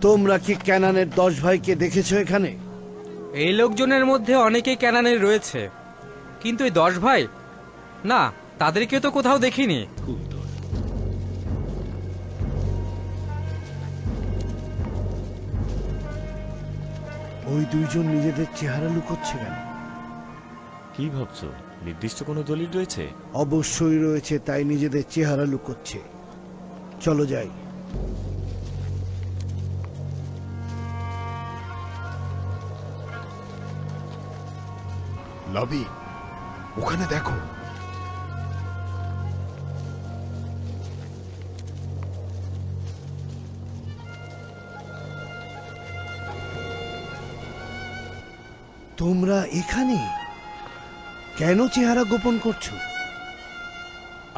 তোমরা কি ক্যানানের 10 ভাইকে দেখেছো এখানে? এই লোকজনের মধ্যে অনেকেই ক্যানানের রয়েছে, কিন্তু এই 10 ভাই না, তাদেরকে তো কোথাও দেখিনি। ওই দুইজন নিজেদের চেহারা লুকোচ্ছে কেন? কি ভাবছো, নির্দিষ্ট কোনো দলিল রয়েছে? অবশ্যই রয়েছে, তাই নিজেদের চেহারা লুকোচ্ছে। চলো যাই। লাবি, ওখানে দেখো। তোমরা এখানে কেন চেহারা গোপন করছো?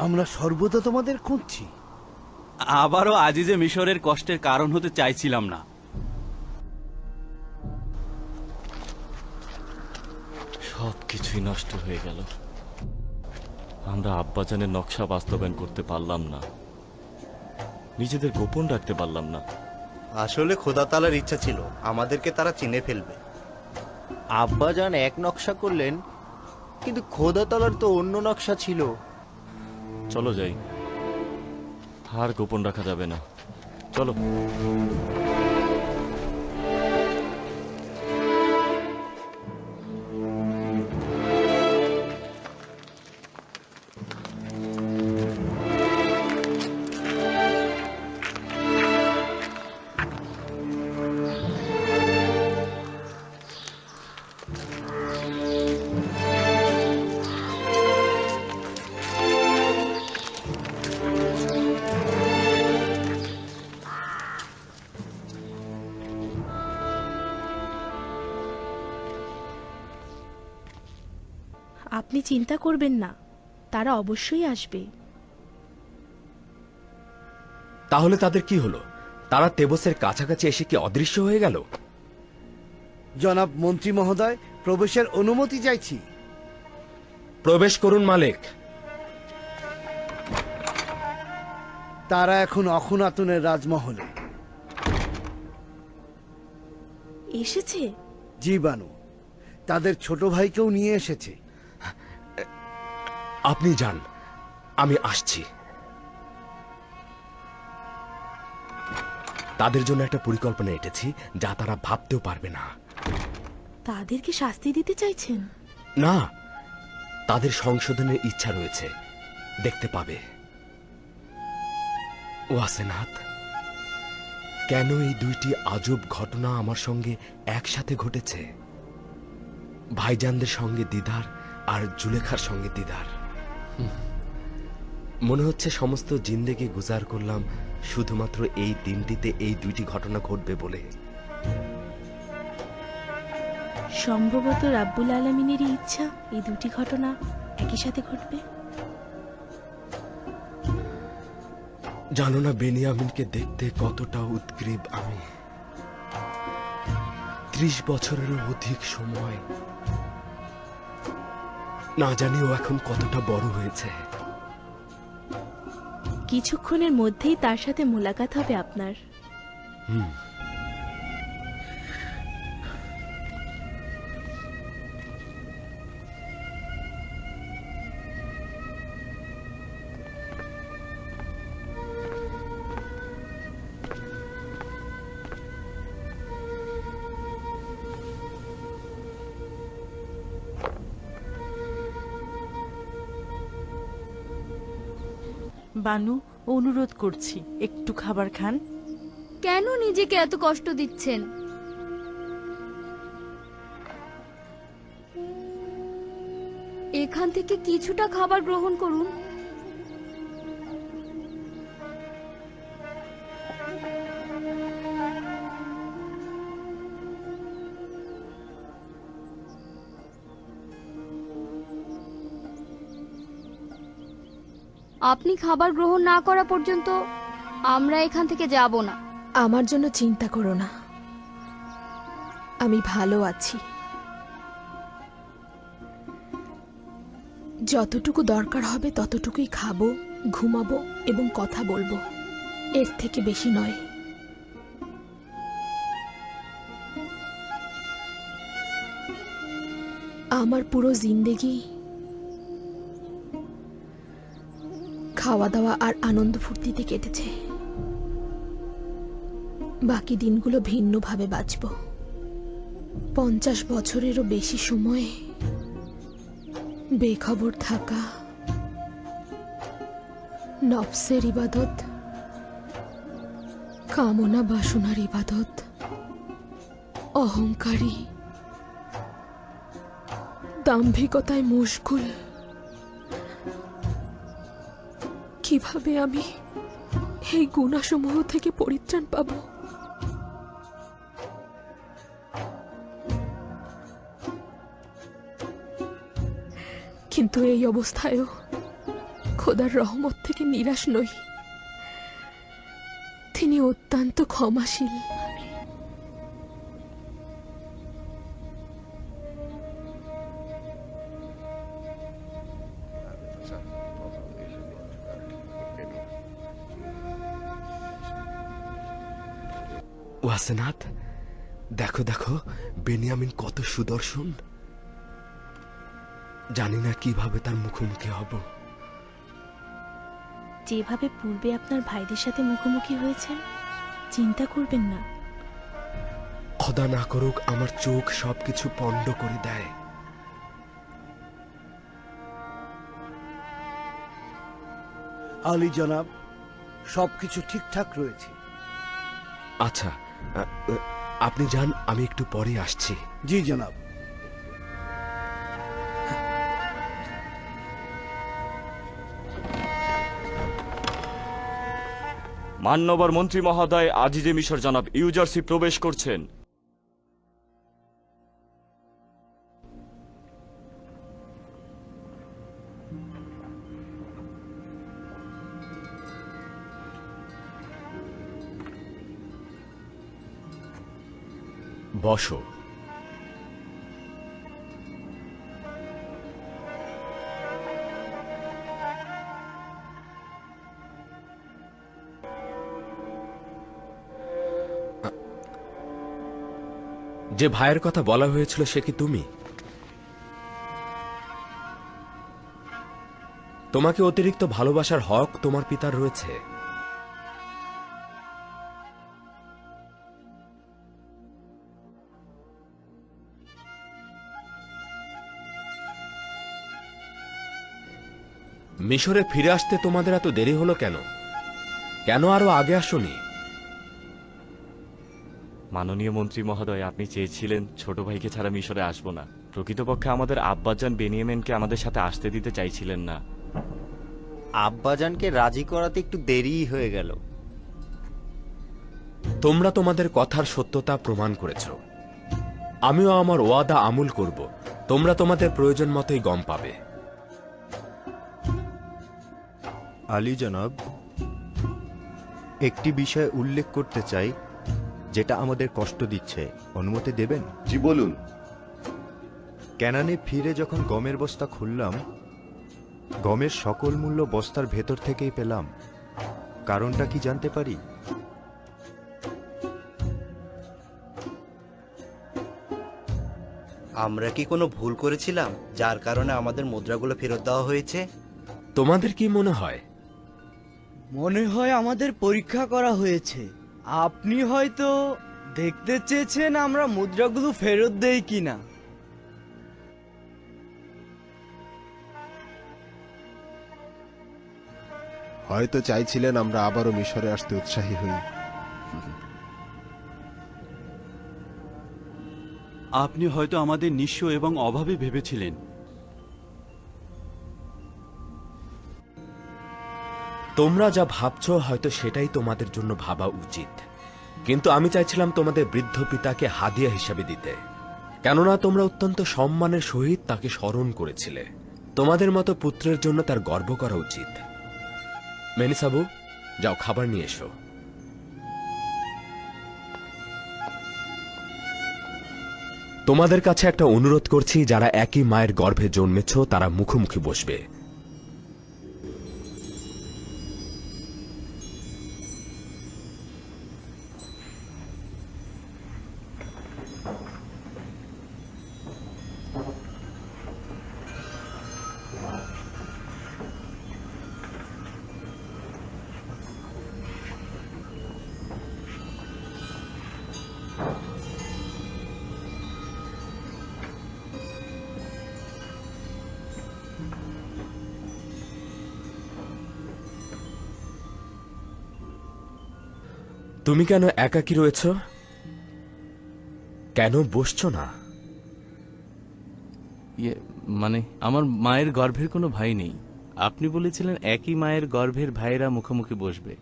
আমরা সর্বদা তোমাদের খুঁজছি। আবারও আজিজে মিশরের কষ্টের কারণ হতে চাইছিলাম না। সবকিছুই নষ্ট হয়ে গেল। আমরা আব্বাজানের নকশা বাস্তবায়ন করতে পারলাম না, নিজেদের গোপন রাখতে পারলাম না। আসলে খোদা তাআলার ইচ্ছা ছিল আমাদেরকে তারা চিনে ফেলবে। আব্বাজান এক নকশা করলেন, কিন্তু খোদা তাআলার তো অন্য নকশা ছিল। চলো যাই, আর গোপন রাখা যাবে না। চলো। আপনি চিন্তা করবেন না, তারা অবশ্যই আসবে। তাহলে তাদের কি হলো? তারা তেবসের কাছাকাছি এসে কি অদৃশ্য হয়ে গেল? জনাব মন্ত্রী মহোদয়, প্রবেশের অনুমতি চাইছি। প্রবেশ করুন মালিক। তারা এখন অখুনাতুনের রাজমহলে এসেছে। জি বানু, তাদের ছোট ভাইকেও নিয়ে এসেছে। আপনি যান, আমি আসছি। তাদের জন্য একটা পরিকল্পনা এঁটেছি যা তারা ভাবতেও পারবে না। তাদেরকে শাস্তি দিতে চাইছেন? না, তাদের সংশোধনের ইচ্ছা রয়েছে, দেখতে পাবে। ওয়াসেনাত, কেন এই দুইটি আজব ঘটনা আমার সঙ্গে একসাথে ঘটেছে? ভাইজানদের সঙ্গে দিদার আর জুলেখার সঙ্গে দিদার। মনে হচ্ছে সমস্ত জিন্দেগি গুজার করলাম শুধুমাত্র এই দিনটিতে এই দুইটি ঘটনা ঘটবে বলে। সম্ভবত রাব্বুল আলামিনেরই ইচ্ছা এই দুটি ঘটনা একই সাথে ঘটবে। জানো না বেনিয়ামিনকে দেখতে কতটা উদ্গ্রীব আমি। 30 বছরেরও অধিক সময়, না জানি ও এখন কতটা বড় হয়েছে। কিছুক্ষণের মধ্যেই তার সাথে মোলাকাত হবে আপনার। বানু, অনুরোধ করছি একটু খাবার খান। কেন নিজেকে এত কষ্ট দিচ্ছেন? এখান থেকে কিছুটা খাবার গ্রহণ করুন। আপনি খাবার গ্রহণ না করা পর্যন্ত আমরা এখান থেকে যাব না। আমার জন্য চিন্তা করো না, আমি ভালো আছি। যতটুকু দরকার হবে ততটুকুই খাবো, ঘুমাবো এবং কথা বলবো, এর থেকে বেশি নয়। আমার পুরো জিন্দেগি খাওয়া দাওয়া আর আনন্দ ফুর্তিতে কেটেছে। বাকি দিনগুলো ভিন্নভাবে বাঁচব। 50 বছরেরও বেশি সময় বেখবর থাকা, নফসের ইবাদত, কামনা বাসনার ইবাদত, অহংকারী, দাম্ভিকতায় মশগুল। কিভাবে আমি এই গুণাসমূহ থেকে পরিত্রাণ পাব? কিন্তু এই অবস্থায়ও খোদার রহমত থেকে নিরাশ নই। তিনি অত্যন্ত ক্ষমাশীল। ওয়াসেনাথ, দেখো দেখো বেনিয়ামিন কত সুদর্শন। জানি না কিভাবে তার মুখোমুখি হব। যেভাবে পূর্বে আপনার ভাইদের সাথে মুখোমুখি হয়েছেন, চিন্তা করবেন না। খোদা না করুক আমার চোখ সবকিছু পণ্ড করে দেয়। আলী জনাব, সবকিছু ঠিকঠাক রয়েছে। আচ্ছা, আপনি যান, আমি একটু পরে আসছি। জি জনাব। মান্যবর মন্ত্রী মহোদয় আজিজে মিশর জনাব ইউজারসি প্রবেশ করছেন। বসো। যে ভাইয়ের কথা বলা হয়েছিল সে কি তুমি? তোমাকে অতিরিক্ত ভালোবাসার হক তোমার পিতার রয়েছে। মিশরে ফিরে আসতে তোমাদের এত দেরি হলো কেন? কেন আরো আগে আসোনি? মাননীয় মন্ত্রী মহোদয়, আপনি চেয়েছিলেন ছোট ভাইকে ছাড়া মিশরে আসবো না। প্রকৃতপক্ষে আমাদের আব্বাজান বেনিয়ামিনকে আমাদের সাথে আসতে দিতে চাইছিলেন না। আব্বাজানকে রাজি করাতে একটু দেরিই হয়ে গেল। তোমরা তোমাদের কথার সত্যতা প্রমাণ করেছ। আমিও আমার ওয়াদা আমল করব। তোমরা তোমাদের প্রয়োজন মতোই গম পাবে। আলী জনাব, একটি বিষয় উল্লেখ করতে চাই যেটা আমাদের কষ্ট দিচ্ছে। অনুমতি দেবেন? জি বলুন। ক্যানানে ফিরে যখন গমের বস্তা খুললাম, গমের সকল মূল্য বস্তার ভেতর থেকেই পেলাম। কারণটা কি জানতে পারি? আমরা কি কোনো ভুল করেছিলাম যার কারণে আমাদের মুদ্রাগুলো ফেরত দেওয়া হয়েছে? তোমাদের কি মনে হয়? মনে হয় আমাদের পরীক্ষা করা হয়েছে। আপনি হয়তো দেখতে চেয়েছেন আমরা মুদ্রাগুলো ফেরত দেই কিনা। হয়তো চাইছিলেন আমরা আবারও মিশরে আসতে উৎসাহী হই। আপনি হয়তো আমাদের নিঃস্ব এবং অভাবে ভেবেছিলেন। তোমরা যা ভাবছো হয়তো সেটাই তোমাদের জন্য ভাবা উচিত, কিন্তু আমি চাইছিলাম তোমাদের বৃদ্ধ পিতাকে হাদিয়া হিসাবে দিতে, কেননা তোমরা অত্যন্ত সম্মানের সহিত তাকে স্মরণ করেছিলে। তোমাদের মতো পুত্রের জন্য তার গর্ব করা উচিত। মেনিসাবু, যাও খাবার নিয়ে এসো। তোমাদের কাছে একটা অনুরোধ করছি, যারা একই মায়ের গর্ভে জন্মেছ তারা মুখোমুখি বসবে। তুমি কেন একাকী রয়েছ? কেন বসছো না? মানে আমার মায়ের গর্ভের কোনো ভাই নেই। আপনি বলেছিলেন একই মায়ের গর্ভের ভাইয়েরা মুখোমুখি বসবে।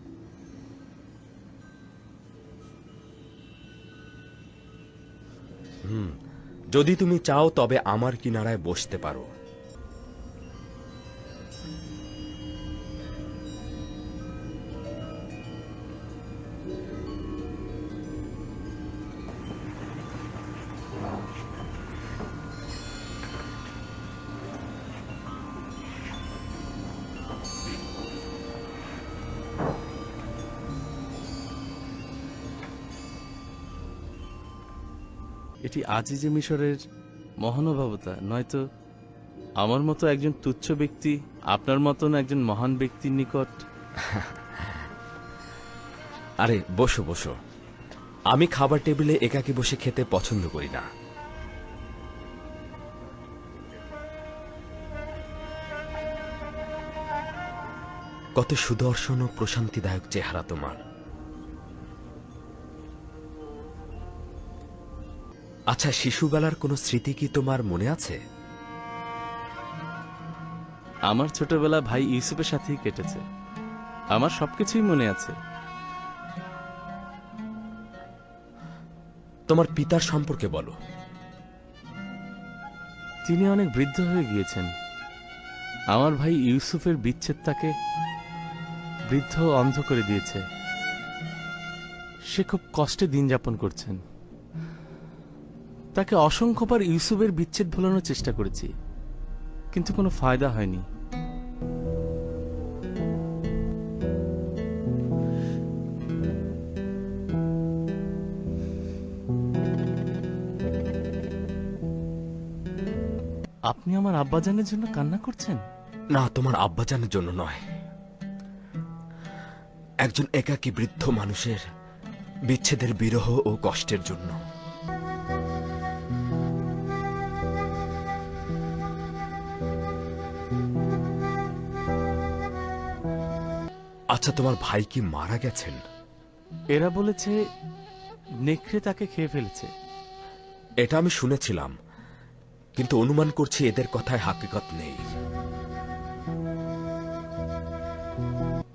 যদি তুমি চাও তবে আমার কিনারায় বসতে পারো। এটি আজিজে মিশরের মহানুভবতা, নয়তো আমার মতো একজন তুচ্ছ ব্যক্তি আপনার মতন একজন মহান ব্যক্তির নিকট। আরে বসো বসো, আমি খাবার টেবিলে একাকী বসে খেতে পছন্দ করি না। কত সুদর্শন ও প্রশান্তিদায়ক চেহারা তোমার। আচ্ছা, শিশুবেলার কোনো স্মৃতি কি তোমার মনে আছে? আমার ছোটবেলা ভাই ইউসুফের সাথেই কেটেছে। আমার সবকিছুই মনে আছে। তোমার পিতার সম্পর্কে বলো। তিনি অনেক বৃদ্ধ হয়ে গিয়েছেন। আমার ভাই ইউসুফের বিচ্ছেদ তাকে বৃদ্ধ অন্ধ করে দিয়েছে। সে খুব কষ্টে দিন যাপন করছেন। তাকে অসংখ্যবার ইউসুফের বিচ্ছেদ ভোলানোর চেষ্টা করেছি, কিন্তু কোনো ফায়দা হয়নি। আপনি আমার আব্বাজানের জন্য কান্না করছেন? না, তোমার আব্বাজানের জন্য নয়, একজন একাকী বৃদ্ধ মানুষের বিচ্ছেদের বিরহ ও কষ্টের জন্য। আচ্ছা, তোমার ভাই কি মারা গেছেন? এরা বলেছে নেকড়ে তাকে খেয়ে ফেলেছে। এটা আমি শুনেছিলাম, কিন্তু অনুমান করছি এদের কথায় হাকিকত নেই।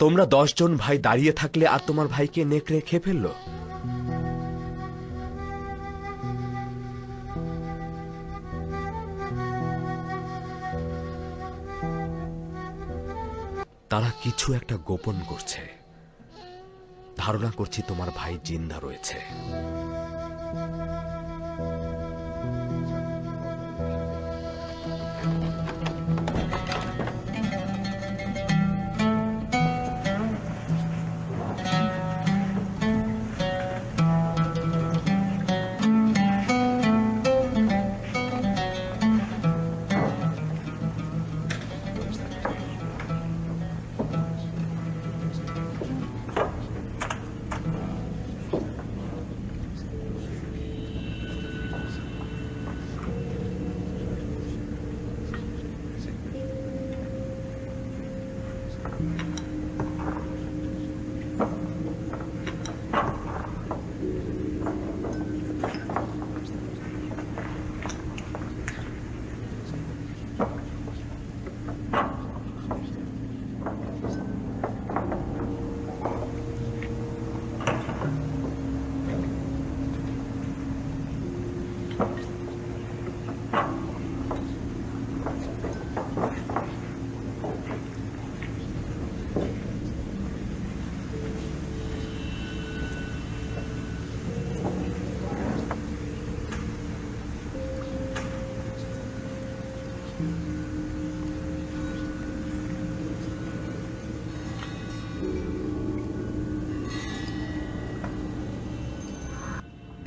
তোমরা 10 জন ভাই দাঁড়িয়ে থাকলে আর তোমার ভাইকে নেকড়ে খেয়ে ফেললো? তারা কিছু একটা গোপন করছে। ধারণা করছি তোমার ভাই জিন্দা রয়েছে।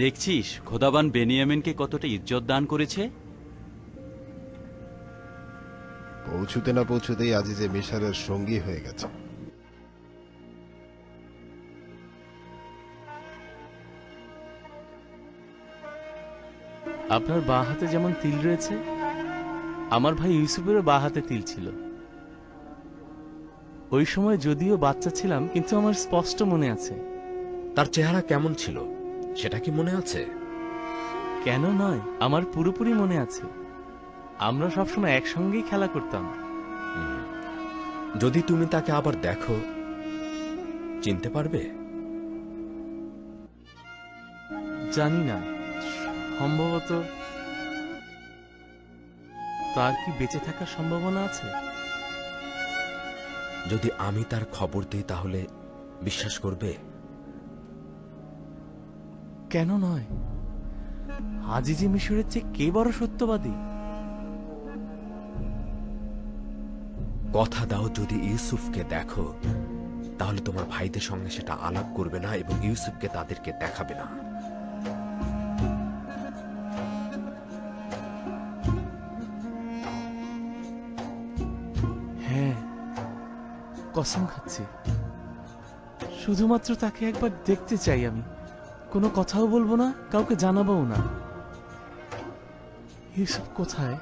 দেখছিস খোদাবান বেনিয়ামিনকে কতটা ইজ্জত দান করেছে। পৌঁছুতে না পৌঁছুতেই আজিজে মিশরের সঙ্গী হয়ে গেছে। আপনার বাঁ হাতে যেমন তিল রয়েছে, আমার ভাই ইউসুফেরও বাঁ হাতে তিল ছিল। ওই সময় যদিও বাচ্চা ছিলাম, কিন্তু আমার স্পষ্ট মনে আছে তার চেহারা কেমন ছিল সেটা কি মনে আছে? কেন নয়, আমার পুরোপুরি মনে আছে। আমরা সবসময় একসঙ্গেই খেলা করতাম। যদি তুমি তাকে আবার দেখো, চিনতে পারবে? জানি না, সম্ভবত। তার কি বেঁচে থাকার সম্ভাবনা আছে? যদি আমি তার খবর দিই তাহলে বিশ্বাস করবে? কেন নয়? আজিজে মিশরের চেয়ে কে বড় সত্যবাদী? কথা দাও, যদি ইউসুফকে দেখো তাহলে তোমার ভাইদের সঙ্গে সেটা আলাপ করবে না এবং ইউসুফকে তাদেরকে দেখাবে না। হ্যাঁ, কসম খাচ্ছি। শুধুমাত্র তাকে একবার দেখতে চাই আমি। কোনো কথাও বলবো না, কাউকে জানাবও না। ইউসুফ কোথায়?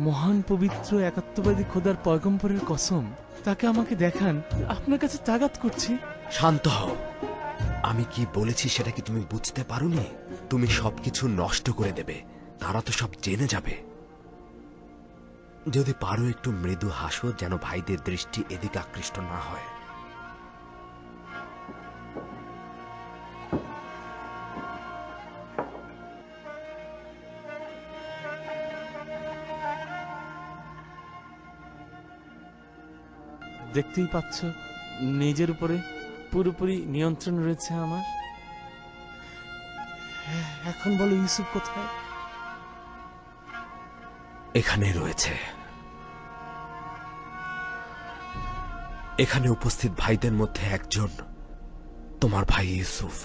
মহান পবিত্র একাত্মবাদী খোদার পয়গম্বরের কসম, তাকে আমাকে দেখান। আপনার কাছে তাগাত করছি। শান্ত হও। আমি কি বলেছি সেটা কি তুমি বুঝতে পারোনি? তুমি সবকিছু নষ্ট করে দেবে, তারা তো সব জেনে যাবে। যদি পারো একটু মৃদু হাসো, যেন ভাইদের দৃষ্টি এদিকে আকৃষ্ট না হয়। দেখতেই পাচ্ছ, নিজের উপরে পুরোপুরি নিয়ন্ত্রণ রয়েছে আমার। এখন বলো, ইউসুফ কোথায়? এখানে রয়েছে। এখানে উপস্থিত ভাইদের মধ্যে একজন তোমার ভাই ইউসুফ।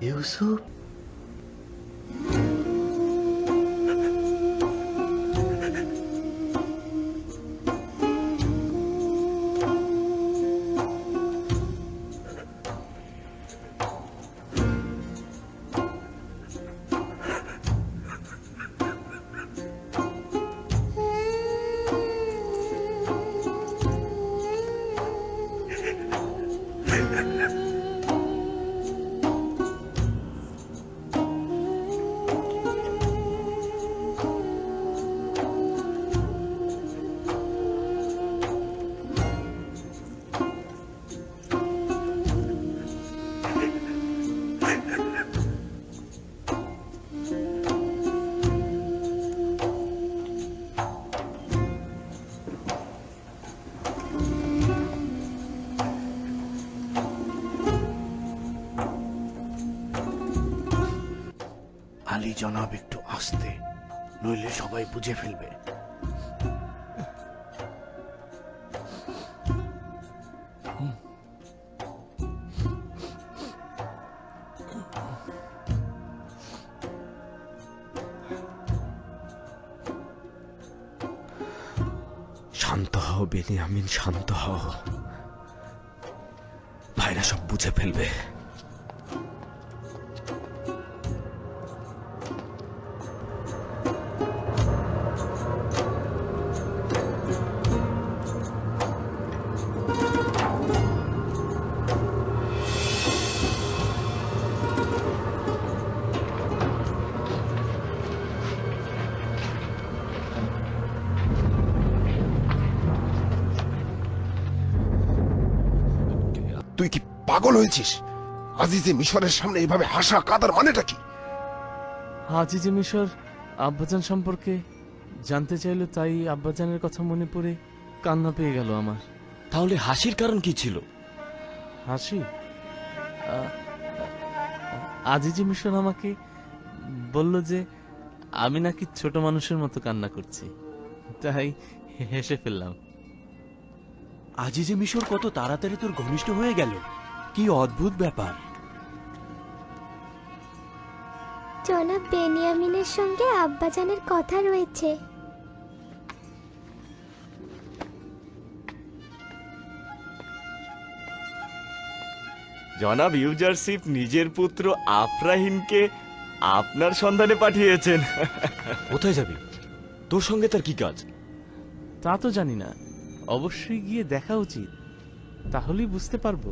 ইউসুফ, আলী জনাব, একটু আস্তে, নইলে সবাই বুঝে ফেলবে। শান্ত হও বেনিয়ামিন, শান্ত হও। ভাইরা সব বুঝে ফেলবে। তুই কি পাগল হয়েছিস? আজিজে মিশরের সামনে এভাবে হাসা কাদার মানেটা কি? আজিজে মিশর আব্বাজান সম্পর্কে জানতে চাইলো, তাই আব্বাজানের কথা মনে পড়ে কান্না পেয়ে গেল আমার। তাহলে হাসির কারণ কি ছিল? হাসি? আজিজে মিশর আমাকে বলল যে আমি নাকি ছোট মানুষের মতো কান্না করছি, তাই হেসে ফেললাম। আজিজে মিশর কত তাড়াতাড়ি তোর ঘনিষ্ঠ হয়ে গেল, কি অদ্ভুত ব্যাপার। জনাব বেনিয়ামিনের সঙ্গে আব্বাজানের কথা রয়েছে। জনাব ইউজারশিপ নিজের পুত্র আফরাহিমকে আপনার সন্ধানে পাঠিয়েছেন। কোথায় যাবি? তোর সঙ্গে তার কি কাজ? তা তো জানি না, অবশ্যই গিয়ে দেখা উচিত, তাহলেই বুঝতে পারবো।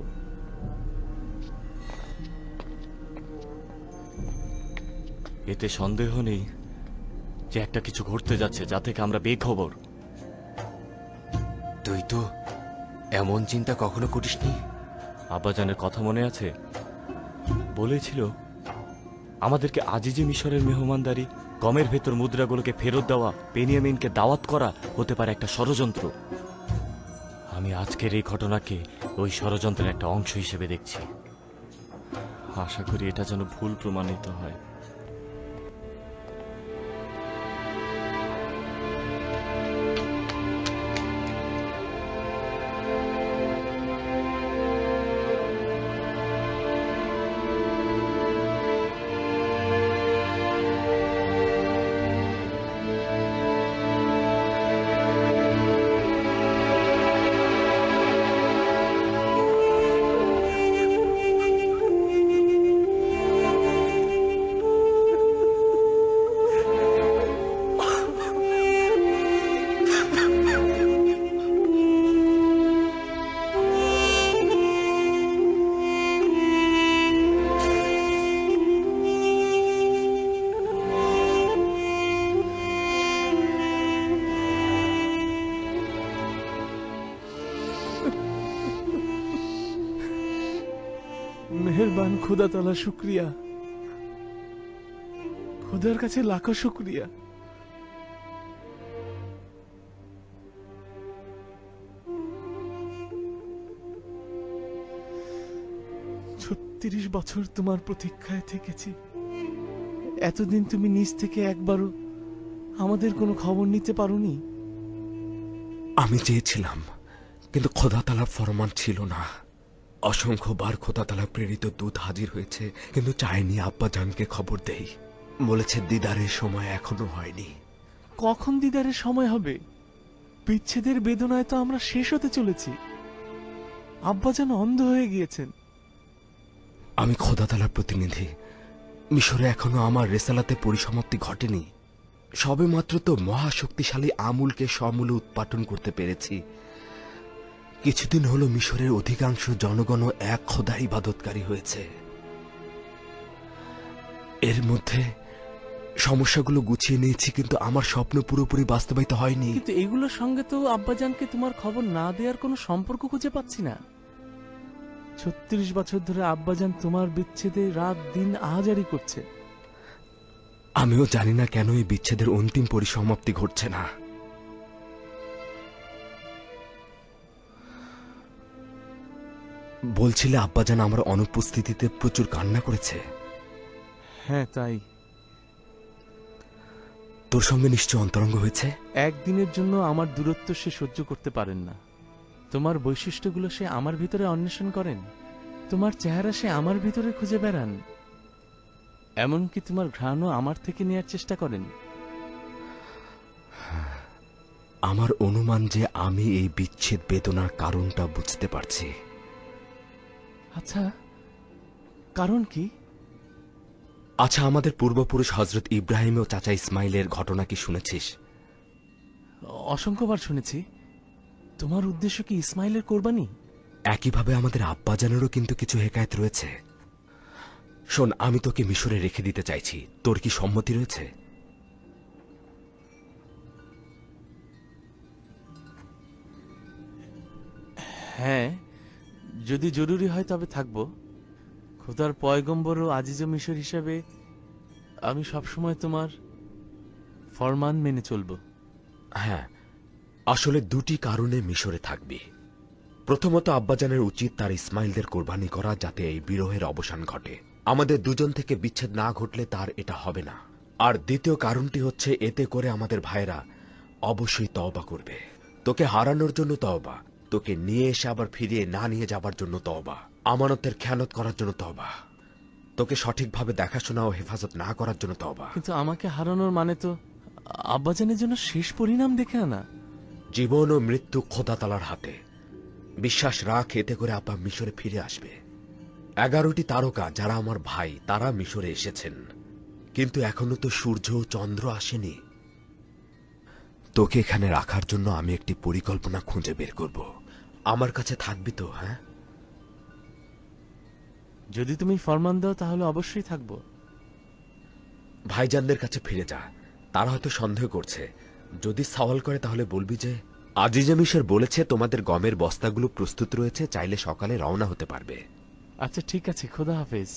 এতে সন্দেহ নেই যে একটা কিছু ঘটতে যাচ্ছে, যা থেকে আমরা বেখবর। তুই তো এমন চিন্তা কখনো করিসনি। আব্বাজানের কথা মনে আছে? বলেছিল আমাদেরকে আজিজে মিশরের মেহমানদারি, গমের ভেতর মুদ্রাগুলোকে ফেরত দেওয়া, বেনিয়ামিনকে দাওয়াত করা হতে পারে একটা ষড়যন্ত্র। আমি আজকের এই ঘটনাকে ওই ষড়যন্ত্রের একটা অংশ হিসেবে দেখছি। আশা করি এটা যেন ভুল প্রমাণিত হয়। মেহেরবান খোদা তাআলা, শুকরিয়া, খোদার কাছে লাখো শুকরিয়া। ৩৬ বছর তোমার প্রতীক্ষায় থেকেছি। এতদিন তুমি নিজ থেকে একবারও আমাদের কোনো খবর নিতে পারোনি। আমি চেয়েছিলাম, কিন্তু খোদা তাআলার ফরমান ছিল না। অসংখ্যবার খোদা তাআলা প্রেরিত দূত হাজির হয়েছে, কিন্তু চাইনি আব্বাজানকে খবর দেই। বলেছে দিদারের সময় এখনো হয়নি। কখন দিদারের সময় হবে? বিচ্ছেদের বেদনায় তো আমরা শেষ হতে চলেছি। আব্বাজান অন্ধ হয়ে গিয়েছেন। আমি খোদা তাআলার প্রতিনিধি। মিশরে এখনো আমার রেসালাতে পরিসমাপ্তি ঘটেনি। সবে মাত্র তো মহাশক্তিশালী আমুলকে সমূলে উৎপাটন করতে পেরেছি। কিছুদিন হলো মিশরের অধিকাংশ জনগণ এক খোদার ইবাদতকারী হয়েছে। এর মধ্যে সমস্যাগুলো গুছিয়ে নিয়েছি, কিন্তু আমার স্বপ্ন পুরোপুরি বাস্তবায়িত হয়নি। কিন্তু এগুলোর সঙ্গে তো আব্বাজানকে তোমার খবর না দেওয়ার কোনো সম্পর্ক খুঁজে পাচ্ছি না। ৩৬ বছর ধরে আব্বাজান তোমার বিচ্ছেদে রাত দিন আহাজারি করছে। আমিও জানি না কেন এই বিচ্ছেদের অন্তিম পরিসমাপ্তি ঘটছে না। বলছিলে আব্বাজান আমার অনুপস্থিতিতে প্রচুর কান্না করেছে। হ্যাঁ, তাই। তোর সঙ্গে নিশ্চয় অন্তরঙ্গ হয়েছে। একদিনের জন্য আমার দূরত্ব সে সহ্য করতে পারেন না। তোমার বৈশিষ্ট্যগুলো সে আমার ভিতরে অন্বেষণ করেন, তোমার চেহারা সে আমার ভিতরে খুঁজে বেড়ান, এমনকি তোমার ঘ্রাণও আমার থেকে নেয়ার চেষ্টা করেন। আমার অনুমান যে আমি এই বিচ্ছেদ বেদনার কারণটা বুঝতে পারছি। আচ্ছা, কারণ কি? আচ্ছা, আমাদের পূর্বপুরুষ হযরত ইব্রাহিম ও চাচা ইসমাইলের ঘটনা কি শুনেছিস? অসংখ্যবার শুনেছি। তোমার উদ্দেশ্য কি ইসমাইলের কোরবানি? একইভাবে আমাদের আব্বাজানেরও কিন্তু কিছু হেকায়েত রয়েছে। শোন, আমি তোকে মিশরে রেখে দিতে চাইছি। তোর কি সম্মতি রয়েছে? হ্যাঁ, যদি জরুরি হয় তবে থাকবো। খোদার পয়গম্বর ও আজিজ মিশর হিসাবে আমি সবসময় তোমার ফরমান মেনে চলব। হ্যাঁ, আসলে দুটি কারণে মিশরে থাকবে। প্রথমত, আব্বাজানের উচিত তার ইসমাইলদের কোরবানি করা, যাতে এই বিরহের অবসান ঘটে। আমাদের দুজন থেকে বিচ্ছেদ না ঘটলে তার এটা হবে না। আর দ্বিতীয় কারণটি হচ্ছে, এতে করে আমাদের ভাইরা অবশ্যই তওবা করবে। তোকে হারানোর জন্য তওবা, তোকে নিয়ে এসে আবার ফিরিয়ে না নিয়ে যাবার জন্য তওবা, আমানতের খেয়ানত করার জন্য তওবা, তোকে সঠিকভাবে দেখাশোনা ও হেফাজত না করার জন্য তওবা। কিন্তু আমাকে হারানোর মানে তো আব্বাজানের জন্য শেষ পরিণাম দেখে আনা। জীবন ও মৃত্যু খোদা তাআলার হাতে। বিশ্বাস রাখ, এতে করে আব্বা মিশরে ফিরে আসবে। 11টি তারকা যারা আমার ভাই, তারা মিশরে এসেছেন, কিন্তু এখনো তো সূর্য ও চন্দ্র আসেনি। তোকে এখানে রাখার জন্য আমি একটি পরিকল্পনা খুঁজে বের করব। আমার কাছে থাকবি তো? হ্যাঁ, যদি তুমি ফরমান দাও তাহলে অবশ্যই থাকবো। ভাইজানদের কাছে ফিরে যা, তারা হয়তো সন্দেহ করছে। যদি সওয়াল করে তাহলে বলবি যে আজিজে মিশর বলেছে তোমাদের গমের বস্তাগুলো প্রস্তুত রয়েছে, চাইলে সকালে রওনা হতে পারবে। আচ্ছা ঠিক আছে, খোদা হাফেজ।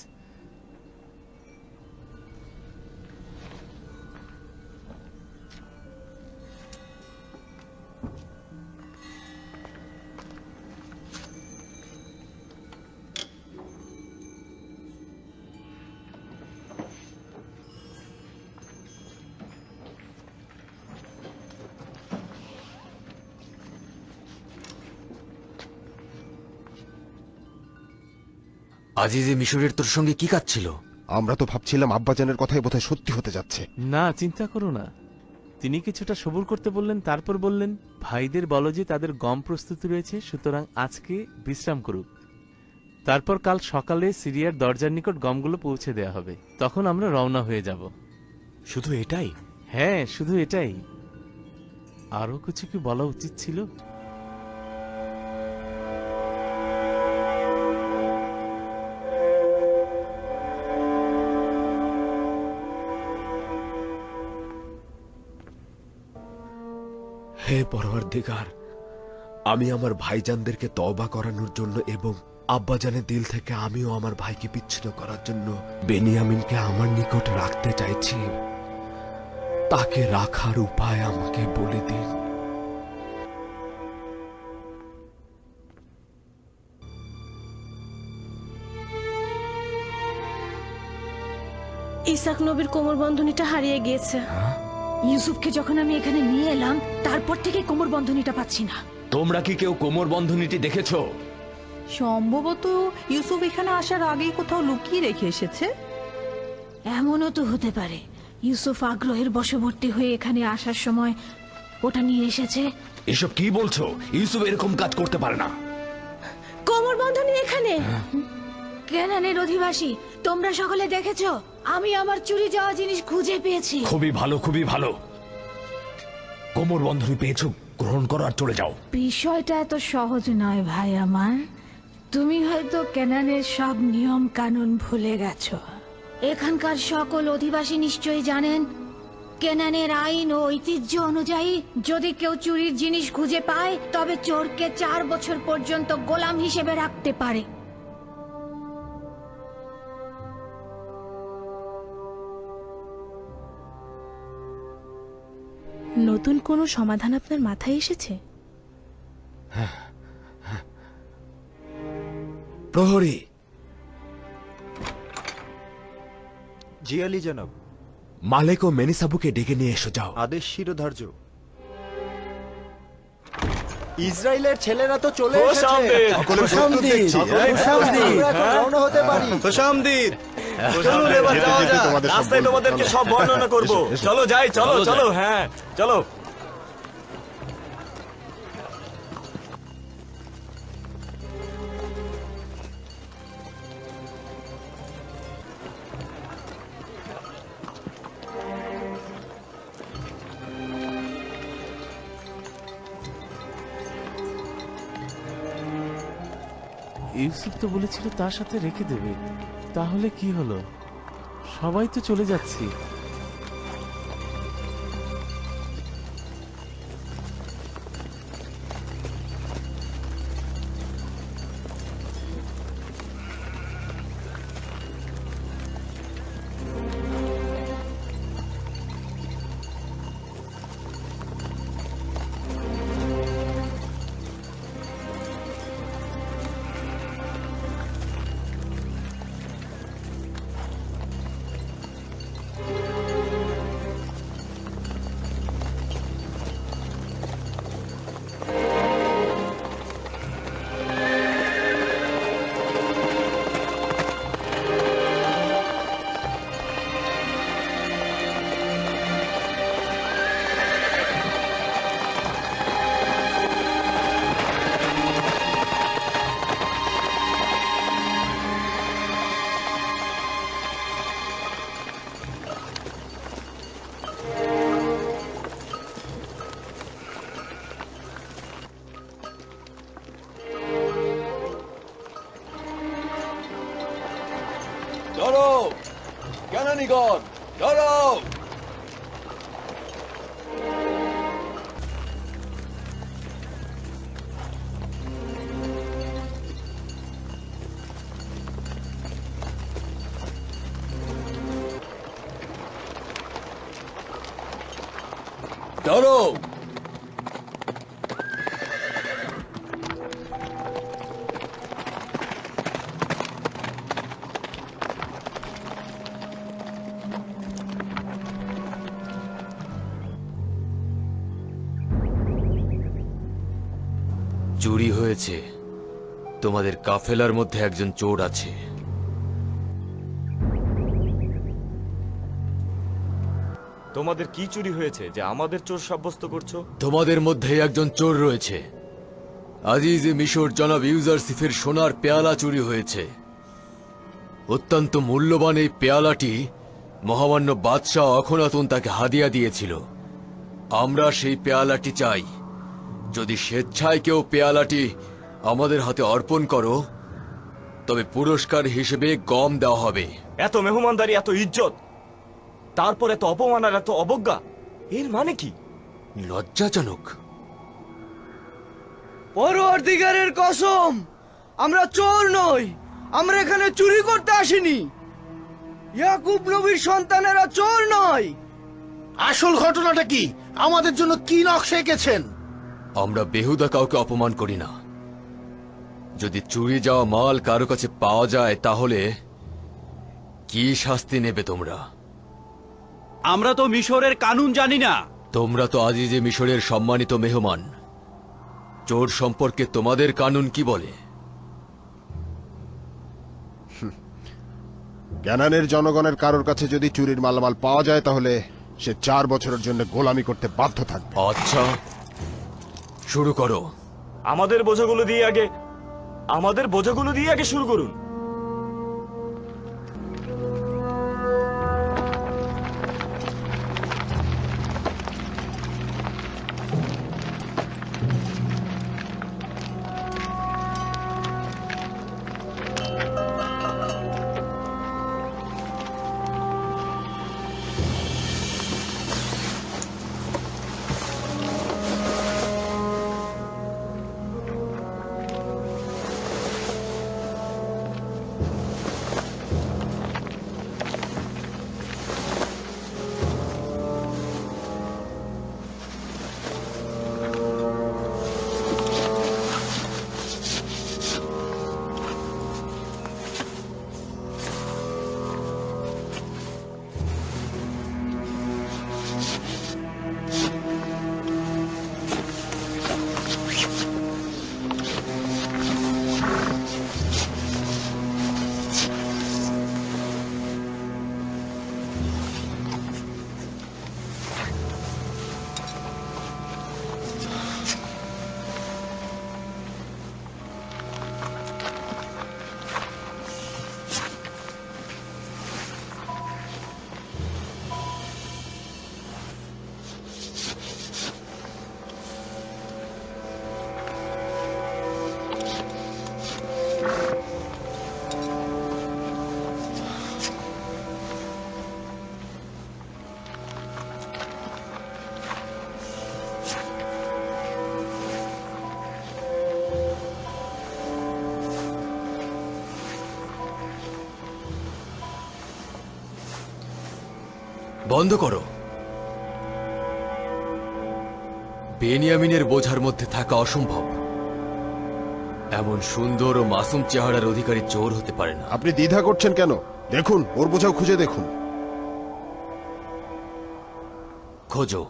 আজিজে মিশরের তোর সঙ্গে কি কাজ ছিল? আমরা তো ভাবছিলাম আব্বাজানের কথাই বোধহয় সত্যি হতে যাচ্ছে। না, চিন্তা করো না। তিনি কিছুটা সবুর করতে বললেন, তারপর বললেন, ভাইদের বলো যে তাদের গম প্রস্তুত রয়েছে, সুতরাং আজকে বিশ্রাম করুক। তারপর কাল সকালে সিরিয়ার দরজার নিকট গমগুলো পৌঁছে দেয়া হবে, তখন আমরা রওনা হয়ে যাব। শুধু এটাই? হ্যাঁ, শুধু এটাই। আরো কিছু কি বলা উচিত ছিল? হে পরওয়ারদিগার, আমি আমার ভাইজানদেরকে তওবা করানোর জন্য এবং আব্বাজানের দিল থেকে আমিও আমার ভাইকে বিচ্ছিন্ন করার জন্য বেনিয়ামিনকে আমার নিকট রাখতে চাইছি। তাকে রাখার উপায় আমাকে বলে দিন। ইসাক নবীর কোমর বন্ধনীটা হারিয়ে গিয়েছে। ইউসুফকে যখন আমি এখানে নিয়ে এলাম, তারপর থেকে কোমর বন্ধনীটা পাচ্ছি না। তোমরা কি কেউ কোমর বন্ধনীটি দেখেছো? সম্ভবত ইউসুফ এখানে আসার আগেই কোথাও লুকিয়ে রেখে এসেছে। এমনও তো হতে পারে ইউসুফ আগ্রহের বশবর্তী হয়ে এখানে আসার সময় ওটা নিয়ে এসেছে। এসব কি বলছো? ইউসুফ এরকম কাজ করতে পারে না। কোমর বন্ধনী এখানে। কেনানের অধিবাসী, তোমরা সকলে দেখেছো আমি আমার চুরি যাওয়া জিনিস খুঁজে পেয়েছি। খুবই ভালো, খুবই ভালো। কোমর বন্ধনী পেয়েছো, গ্রহণ করো আর চলে যাও। বিষয়টা এত সহজ নয় ভাই আমার। তুমি হয়তো কেনানের সব নিয়ম কানুন ভুলে গেছো। এখানকার সকল অধিবাসী নিশ্চয়ই জানেন, কেনানের আইন ও ঐতিহ্য অনুযায়ী যদি কেউ চুরির জিনিস খুঁজে পায়, তবে চোরকে 4 বছর পর্যন্ত গোলাম হিসেবে রাখতে পারে। নতুন কোনো সমাধান আপনার মাথায় এসেছে? প্রহরী। জি আলী জনাব। মালেক ও মেনিসাবুকে ডেকে নিয়ে এসো, যাও। আদেশ শিরোধার্য। ইসরায়েলের ছেলেরা তো চলে এসেছে। সকলে প্রস্তুত দেখছি। আমরা এখন রওনা হতে পারি। খুশামদিদ। চলুন এবার যাওয়া যাক। রাস্তায় তোমাদেরকে সব বর্ণনা করব। চলো যাই, চলো চলো। হ্যাঁ চলো। ইউসুফ তো বলেছিল তার সাথে রেখে দেবে, তাহলে কি হলো? সবাই তো চলে যাচ্ছি। সেনানীগণ দাঁড়াও। দাঁড়াও। চুরি হয়েছে। তোমাদের কাফেলার মধ্যে একজন চোর আছে। তোমাদের কি চুরি হয়েছে যে আমাদের চোর সাব্যস্ত করছো? তোমাদের মধ্যে একজন চোর রয়েছে। আজিজে মিশর জনাব ইউজারসিফের সোনার পেয়ালা চুরি হয়েছে। অত্যন্ত মূল্যবান এই পেয়ালাটি মহামান্য বাদশাহ অখনাতুন তাকে হাদিয়া দিয়েছিল। আমরা সেই পেয়ালাটি চাই। যদি স্বেচ্ছায় কেউ পেয়ালাটি আমাদের হাতে অর্পণ করো তবে পুরস্কার হিসেবে গম দেওয়া হবে। এত মেহমানদারি, এত ইজ্জত, তারপর এত অপমান আর এত অবজ্ঞা, এর মানে কি? লজ্জাজনক। পরওয়ারদিগারের কসম, আমরা চোর নই। আমরা এখানে চুরি করতে আসিনি। ইয়াকুব নবীর সন্তানেরা চোর নয়। আসল ঘটনাটা কি? আমাদের জন্য কি নকশা এঁকেছেন? আমরা বেহুদা কাউকে অপমান করি না। যদি চুরি যাওয়া মাল কারো কাছে পাওয়া যায় তাহলে কি শাস্তি নেবে তোমরা? আমরা তো মিশরের কানুন জানি না। তোমরা তো আজিজে মিশরের সম্মানিত মেহমান। চোর সম্পর্কে তোমাদের কানুন কি বলে? ক্যানানের জনগণের কারোর কাছে যদি চুরির মালামাল পাওয়া যায় তাহলে সে 4 বছরের জন্য গোলামি করতে বাধ্য থাকবে। আচ্ছা, শুরু করো। আমাদের বোঝাগুলো দিয়ে আগে শুরু করুন। বন্ধ করো। বেনিয়ামিনের বোঝার মধ্যে থাকা অসম্ভব। এমন সুন্দর ও মাসুম চেহারার অধিকারী চোর হতে পারে না। আপনি দ্বিধা করছেন কেন? দেখুন, ওর বোঝাও খুঁজে দেখুন। খোঁজো।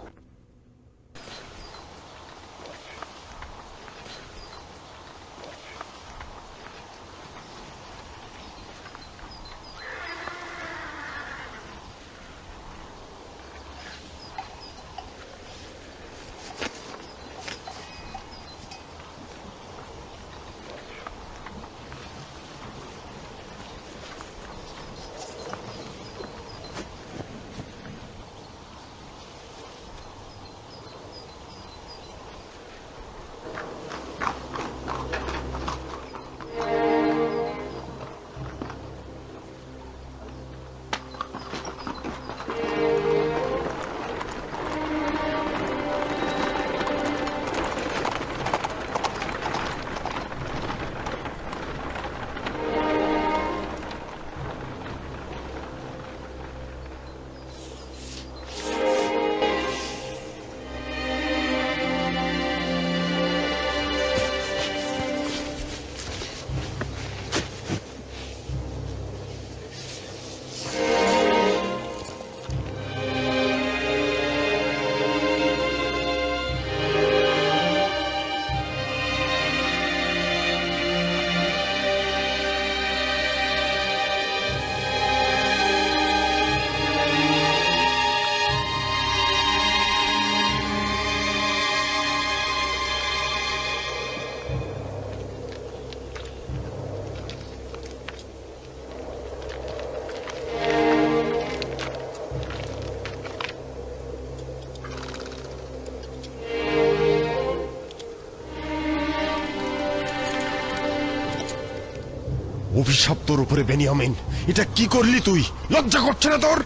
অভিশাপ তোর উপরে বেনিয়ামিন, এটা কি করলি তুই? লজ্জা করছে না তোর?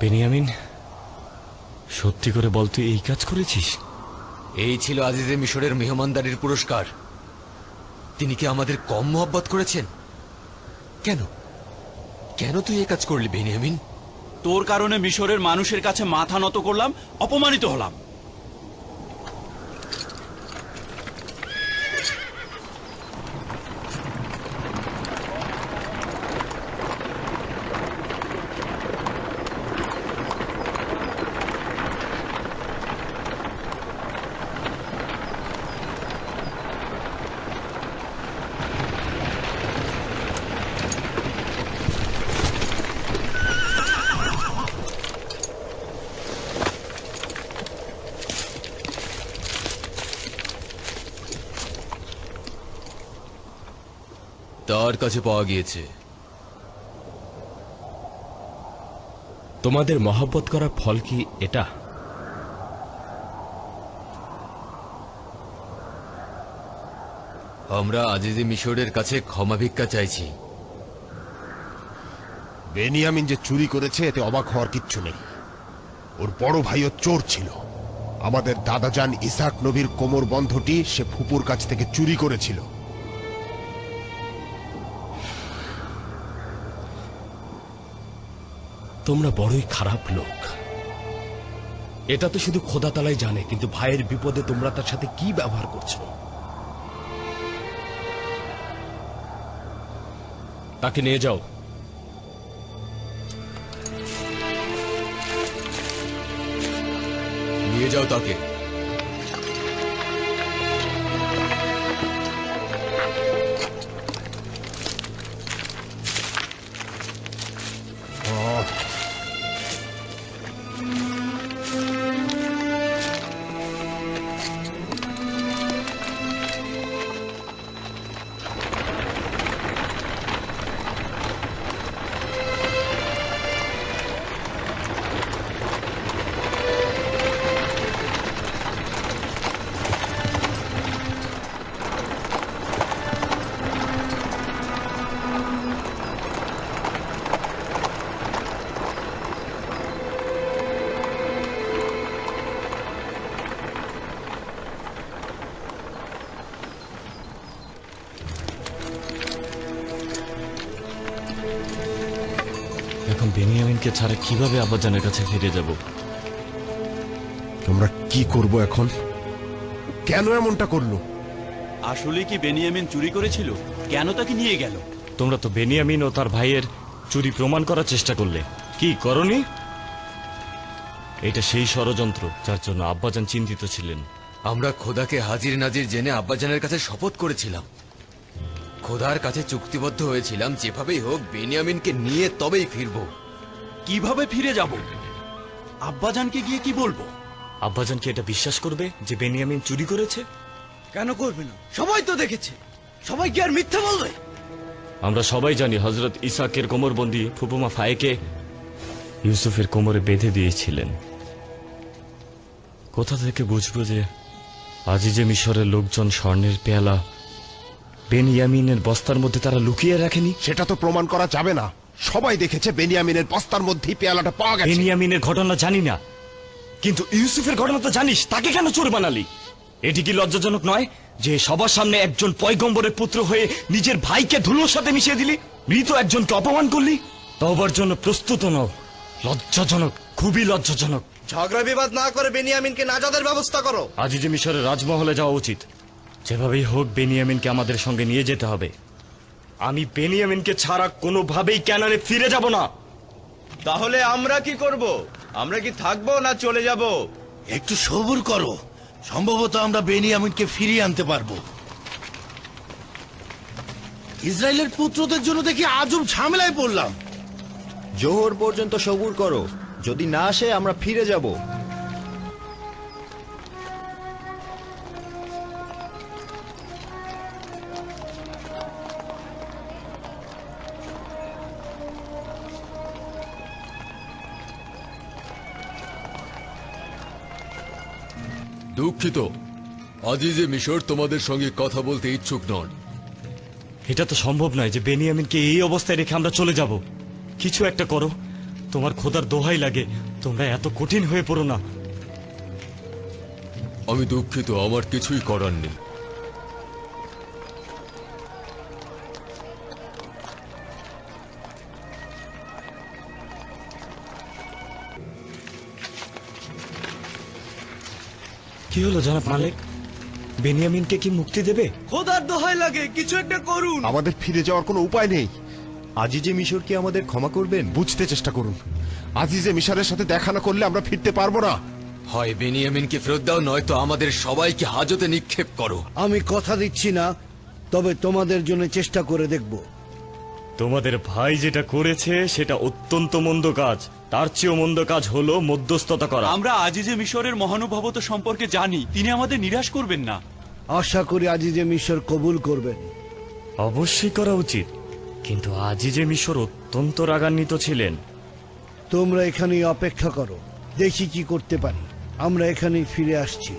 বেনিয়ামিন, সত্যি করে বল তুই এই কাজ করেছিস? এই ছিল আজিজে মিশরের মেহমানদারির পুরস্কার। তিনি কি আমাদের কম মহব্বত করেছেন? কেন কেন তুই এই কাজ করলি বেনিয়ামিন? তোর কারণে মিশরের মানুষের কাছে মাথা নত করলাম, অপমানিত হলাম। তার কাছে পাওয়া গিয়েছে। তোমাদের মহব্বত করার ফল কি এটা? আমরা আজিজে মিশরের কাছে ক্ষমা ভিক্ষা চাইছি। বেনিয়ামিন যে চুরি করেছে এতে অবাক হওয়ার কিচ্ছু নেই। ওর বড় ভাইও চোর ছিল। আমাদের দাদাজান ইসাক নবীর কোমর বন্ধটি সে ফুপুর কাছ থেকে চুরি করেছিল। তোমরা বড়ই খারাপ লোক। এটা তো শুধু খোদা তালাই জানে, কিন্তু ভাইয়ের বিপদে তোমরা তার সাথে কি ব্যবহার করছো? তাকে নিয়ে যাও। নিয়ে যাও তাকে। এখন বেনিয়ামিনকে ছাড়া কিভাবে আব্বাজানের কাছে ফিরে যাব? তোমরা কি করব এখন? কেন এমনটা করলো? আসলে কি বেনিয়ামিন চুরি করেছিল? কেন তাকে নিয়ে গেল? তোমরা তো বেনিয়ামিন ও তার ভাইয়ের চুরি প্রমাণ করার চেষ্টা করলে, কি করনি? এটা সেই ষড়যন্ত্র যার জন্য আব্বাজান চিন্তিত ছিলেন। আমরা খোদাকে হাজির নাজির জেনে আব্বাজানের কাছে শপথ করেছিলাম। খোদার কাছে চুক্তিবদ্ধ হয়েছিলাম যেভাবেই হোক বেনিয়ামিনকে নিয়ে তবেই ফিরব। কিভাবে ফিরে যাব? আব্বাজানকে গিয়ে কি বলবো? আব্বাজান কি এটা বিশ্বাস করবে যে বেনিয়ামিন চুরি করেছে? কেন করবে না? সবাই তো দেখেছে। সবাই কি আর মিথ্যা বলবে? আমরা সবাই জানি হযরত ইসাকের কোমরবন্দি ফুপুমা ফায়েকে ইউসুফের কোমরে বেঁধে দিয়েছিলেন। কোথা থেকে বুঝবো যে আজিজে মিশরের লোকজন স্বর্ণের পেয়ালা বেনিয়ামিনের বস্তার মধ্যে তারা লুকিয়ে রাখেনি? সেটা তো প্রমাণ করা যাবে না। সবাই দেখেছে বেনিয়ামিনের বস্তার মধ্যেই পেয়ালাটা পাওয়া গেছে। বেনিয়ামিনের ঘটনা জানি না, কিন্তু ইউসুফের ঘটনা তো জানিস। তাকে কেন চোর বানালি? এটি কি লজ্জাজনক নয় যে সবার সামনে একজন পয়গম্বরের পুত্র হয়ে নিজের ভাইকে ধুলোর সাথে মিশিয়ে দিলি? মৃত একজনকে অপমান করলি। তওবার জন্য প্রস্তুত নও। লজ্জাজনক, খুবই লজ্জাজনক। ঝগড়া বিবাদ না করে বেনিয়ামিনকে নাজাদের ব্যবস্থা করো। আজিজে মিশরের রাজমহলে যাওয়া উচিত। যেভাবেই হোক বেনিয়ামিনকে আমাদের সঙ্গে নিয়ে যেতে হবে। আমি বেনিয়ামিনকে ছাড়া কোনোভাবেই ক্যানানে ফিরে যাব না। তাহলে আমরা কি করব? আমরা কি থাকবো না চলে যাব? একটু সবুর করো, সম্ভবত আমরা বেনিয়ামিনকে ফিরিয়ে আনতে পারবো। ইসরায়েলের পুত্রদের জন্য দেখি আজব ঝামেলায় পড়লাম। জোহর পর্যন্ত সবুর করো, যদি না আসে আমরা ফিরে যাব। দুঃখিত, আজিজে মিশর তোমাদের সঙ্গে কথা বলতে ইচ্ছুক নন। এটা তো সম্ভব নয় যে বেনিয়ামিনকে এই অবস্থায় রেখে আমরা চলে যাব। কিছু একটা করো, তোমার খোদার দোহাই লাগে, তোমরা এত কঠিন হয়ে পড়ো না। আমি দুঃখিত, আমার কিছুই করার নেই। কি হলো জনাব মালিক? বেনিয়ামিনকে কি মুক্তি দেবে? খোদার দোহাই লাগে, কিছু একটা করুন। আমাদের ফিরে যাওয়ার কোনো উপায় নেই। আজিজে মিশর কি আমাদের ক্ষমা করবেন? বুঝতে চেষ্টা করুন, আজিজে মিশরের সাথে দেখা না করলে আমরা ফিরতে পারবো না। হয় বেনিয়ামিনকে ফেরত দাও, নয়তো আমাদের সবাইকে হাজতে নিক্ষেপ করো। আমি কথা দিচ্ছি না, তবে তোমাদের জন্য চেষ্টা করে দেখব। তোমাদের ভাই যেটা করেছে সেটা অত্যন্ত মন্দ কাজ। তার চেয়েও মন্দ কাজ হলো মধ্যস্থতা করা। আমরা আজিজে মিশরের মহানুভবতা সম্পর্কে জানি, তিনি আমাদের নিরাশ করবেন না। আশা করি আজিজে মিশর কবুল করবেন। অবশ্যই করা উচিত, কিন্তু আজিজে মিশর অত্যন্ত রাগান্বিত ছিলেন। তোমরা এখানেই অপেক্ষা করো, দেখি কি করতে পারি। আমরা এখানেই ফিরে আসছি।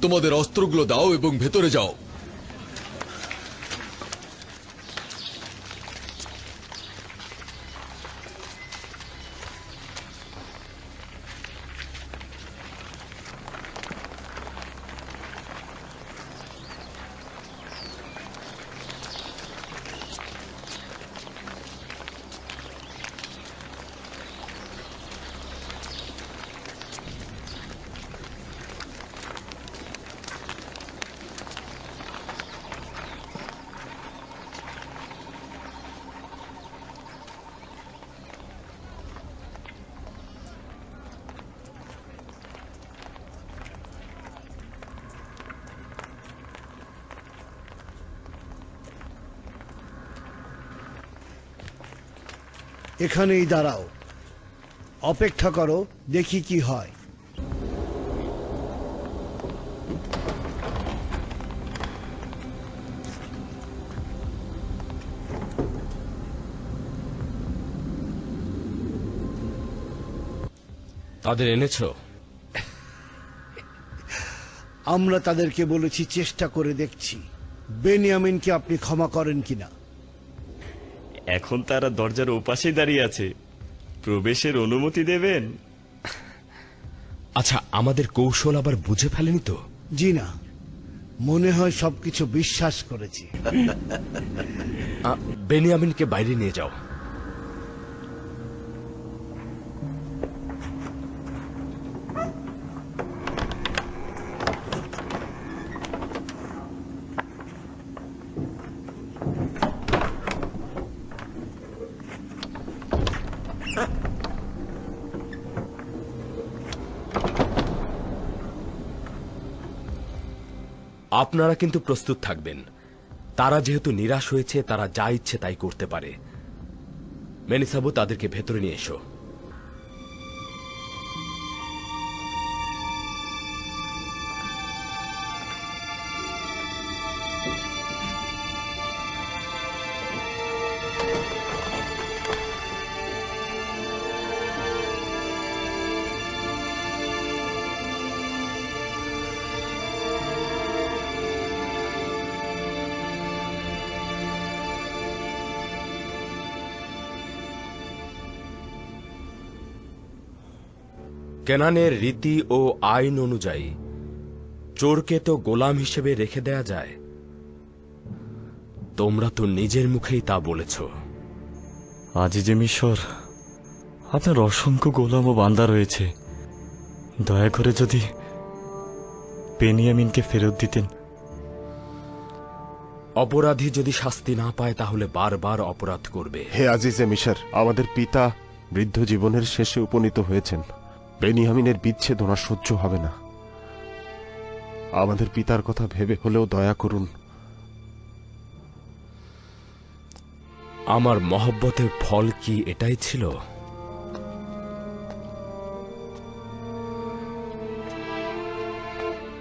তোমাদের অস্ত্রগুলো দাও এবং ভেতরে যাও। এখানেই দাঁড়াও, অপেক্ষা করো, দেখি কি হয়। তাদের এনেছো? আমরা তাদেরকে বলেছি চেষ্টা করে দেখছি বেনিয়ামিনকে আপনি ক্ষমা করেন কিনা। এখন তারা দরজার ওপাশে দাঁড়িয়ে আছে, প্রবেশের অনুমতি দেবেন? আচ্ছা, আমাদের কৌশল আবার বুঝে ফেলেনি তো? জি না, মনে হয় সবকিছু বিশ্বাস করেছি। বেনিয়ামিনকে বাইরে নিয়ে যাও। আপনারা কিন্তু প্রস্তুত থাকবেন। তারা যেহেতু নিরাশ হয়েছে, তারা যা ইচ্ছে তাই করতে পারে। মেনিসাবু, তাদেরকে ভেতরে নিয়ে এসো। কেনানের রীতি ও আইন অনুযায়ী চোরকে তো গোলাম হিসেবে রেখে দেয়া যায়। তোমরা তো নিজের মুখেই তা বলেছ। আজিজে মিশর, আপনার অসংখ্য গোলাম ও বান্দা রয়েছে। দয়া করে যদি বেনিয়ামিনকে ফেরত দিতেন। অপরাধী যদি শাস্তি না পায় তাহলে বারবার অপরাধ করবে। হে আজিজে মিশর, আমাদের পিতা বৃদ্ধ জীবনের শেষে উপনীত হয়েছেন। বেনিয়ামিনের বিচ্ছেদ ওনার সহ্য হবে না। আমাদের পিতার কথা ভেবে হলেও দয়া করুন, আমার মহব্বতের ফল কি এটাই ছিল?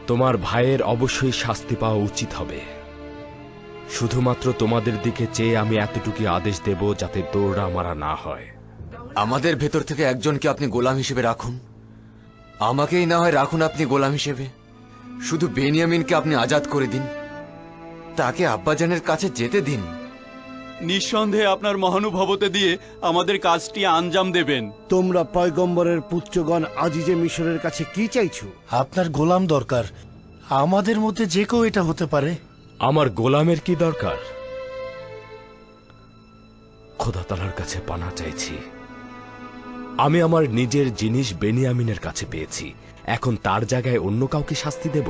তোমার ভাইয়ের অবশ্যই শাস্তি পাওয়া উচিত হবে। শুধুমাত্র তোমাদের দিকে চেয়ে আমি এতটুকু আদেশ দেব যাতে দৌড়া মারা না হয়। আমাদের ভেতর থেকে একজনকে আপনি গোলাম হিসেবে রাখুন, আমাকেই না হয় রাখুন আপনি গোলাম হিসেবে। শুধু বেনিয়ামিনকে আপনি আজাদ করে দিন, তাকে আব্বাজানের কাছে যেতে দিন। নিঃসন্দেহে আপনার মহানুভবতে দিয়ে আমাদের কাজটি আঞ্জাম দেবেন। তোমরা পয়গম্বরের পুত্রগণ আজিজে মিশরের কাছে কি চাইছো? আপনার গোলাম দরকার। আমাদের মধ্যে যে কেউ এটা হতে পারে। আমার গোলামের কি দরকার? খোদা তাআলার কাছে পানা চাইছি। আমি আমার নিজের জিনিস বেনিয়ামিনের কাছে পেয়েছি, এখন তার জায়গায় অন্য কাউকে শাস্তি দেব?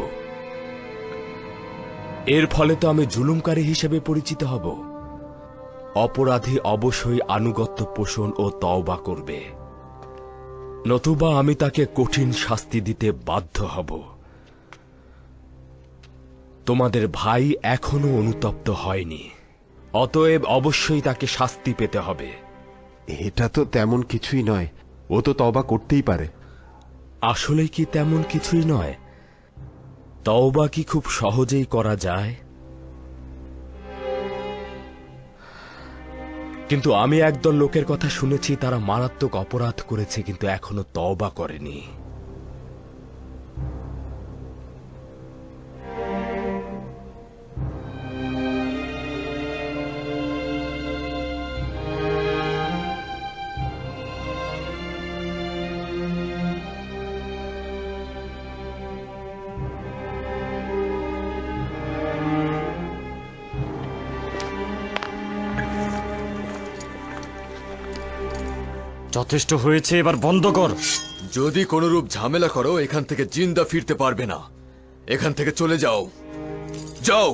এর ফলে তো আমি জুলুমকারী হিসেবে পরিচিত হব। অপরাধী অবশ্যই আনুগত্য পোষণ ও তওবা করবে, নতুবা আমি তাকে কঠিন শাস্তি দিতে বাধ্য হব। তোমাদের ভাই এখনো অনুতপ্ত হয়নি, অতএব অবশ্যই তাকে শাস্তি পেতে হবে। এটা তো তেমন কিছুই নয়, ও তো তওবা করতেই পারে। আসলে কি তেমন কিছুই নয়? তওবা কি খুব সহজেই করা যায়? কিন্তু আমি একদল লোকের কথা শুনেছি, তারা মারাত্মক অপরাধ করেছে কিন্তু এখনো তওবা করেনি। যথেষ্ট হয়েছে, এবার বন্ধ কর। যদি কোনরূপ ঝামেলা করো এখান থেকে জিন্দা ফিরতে পারবে না। এখান থেকে চলে যাও, যাও।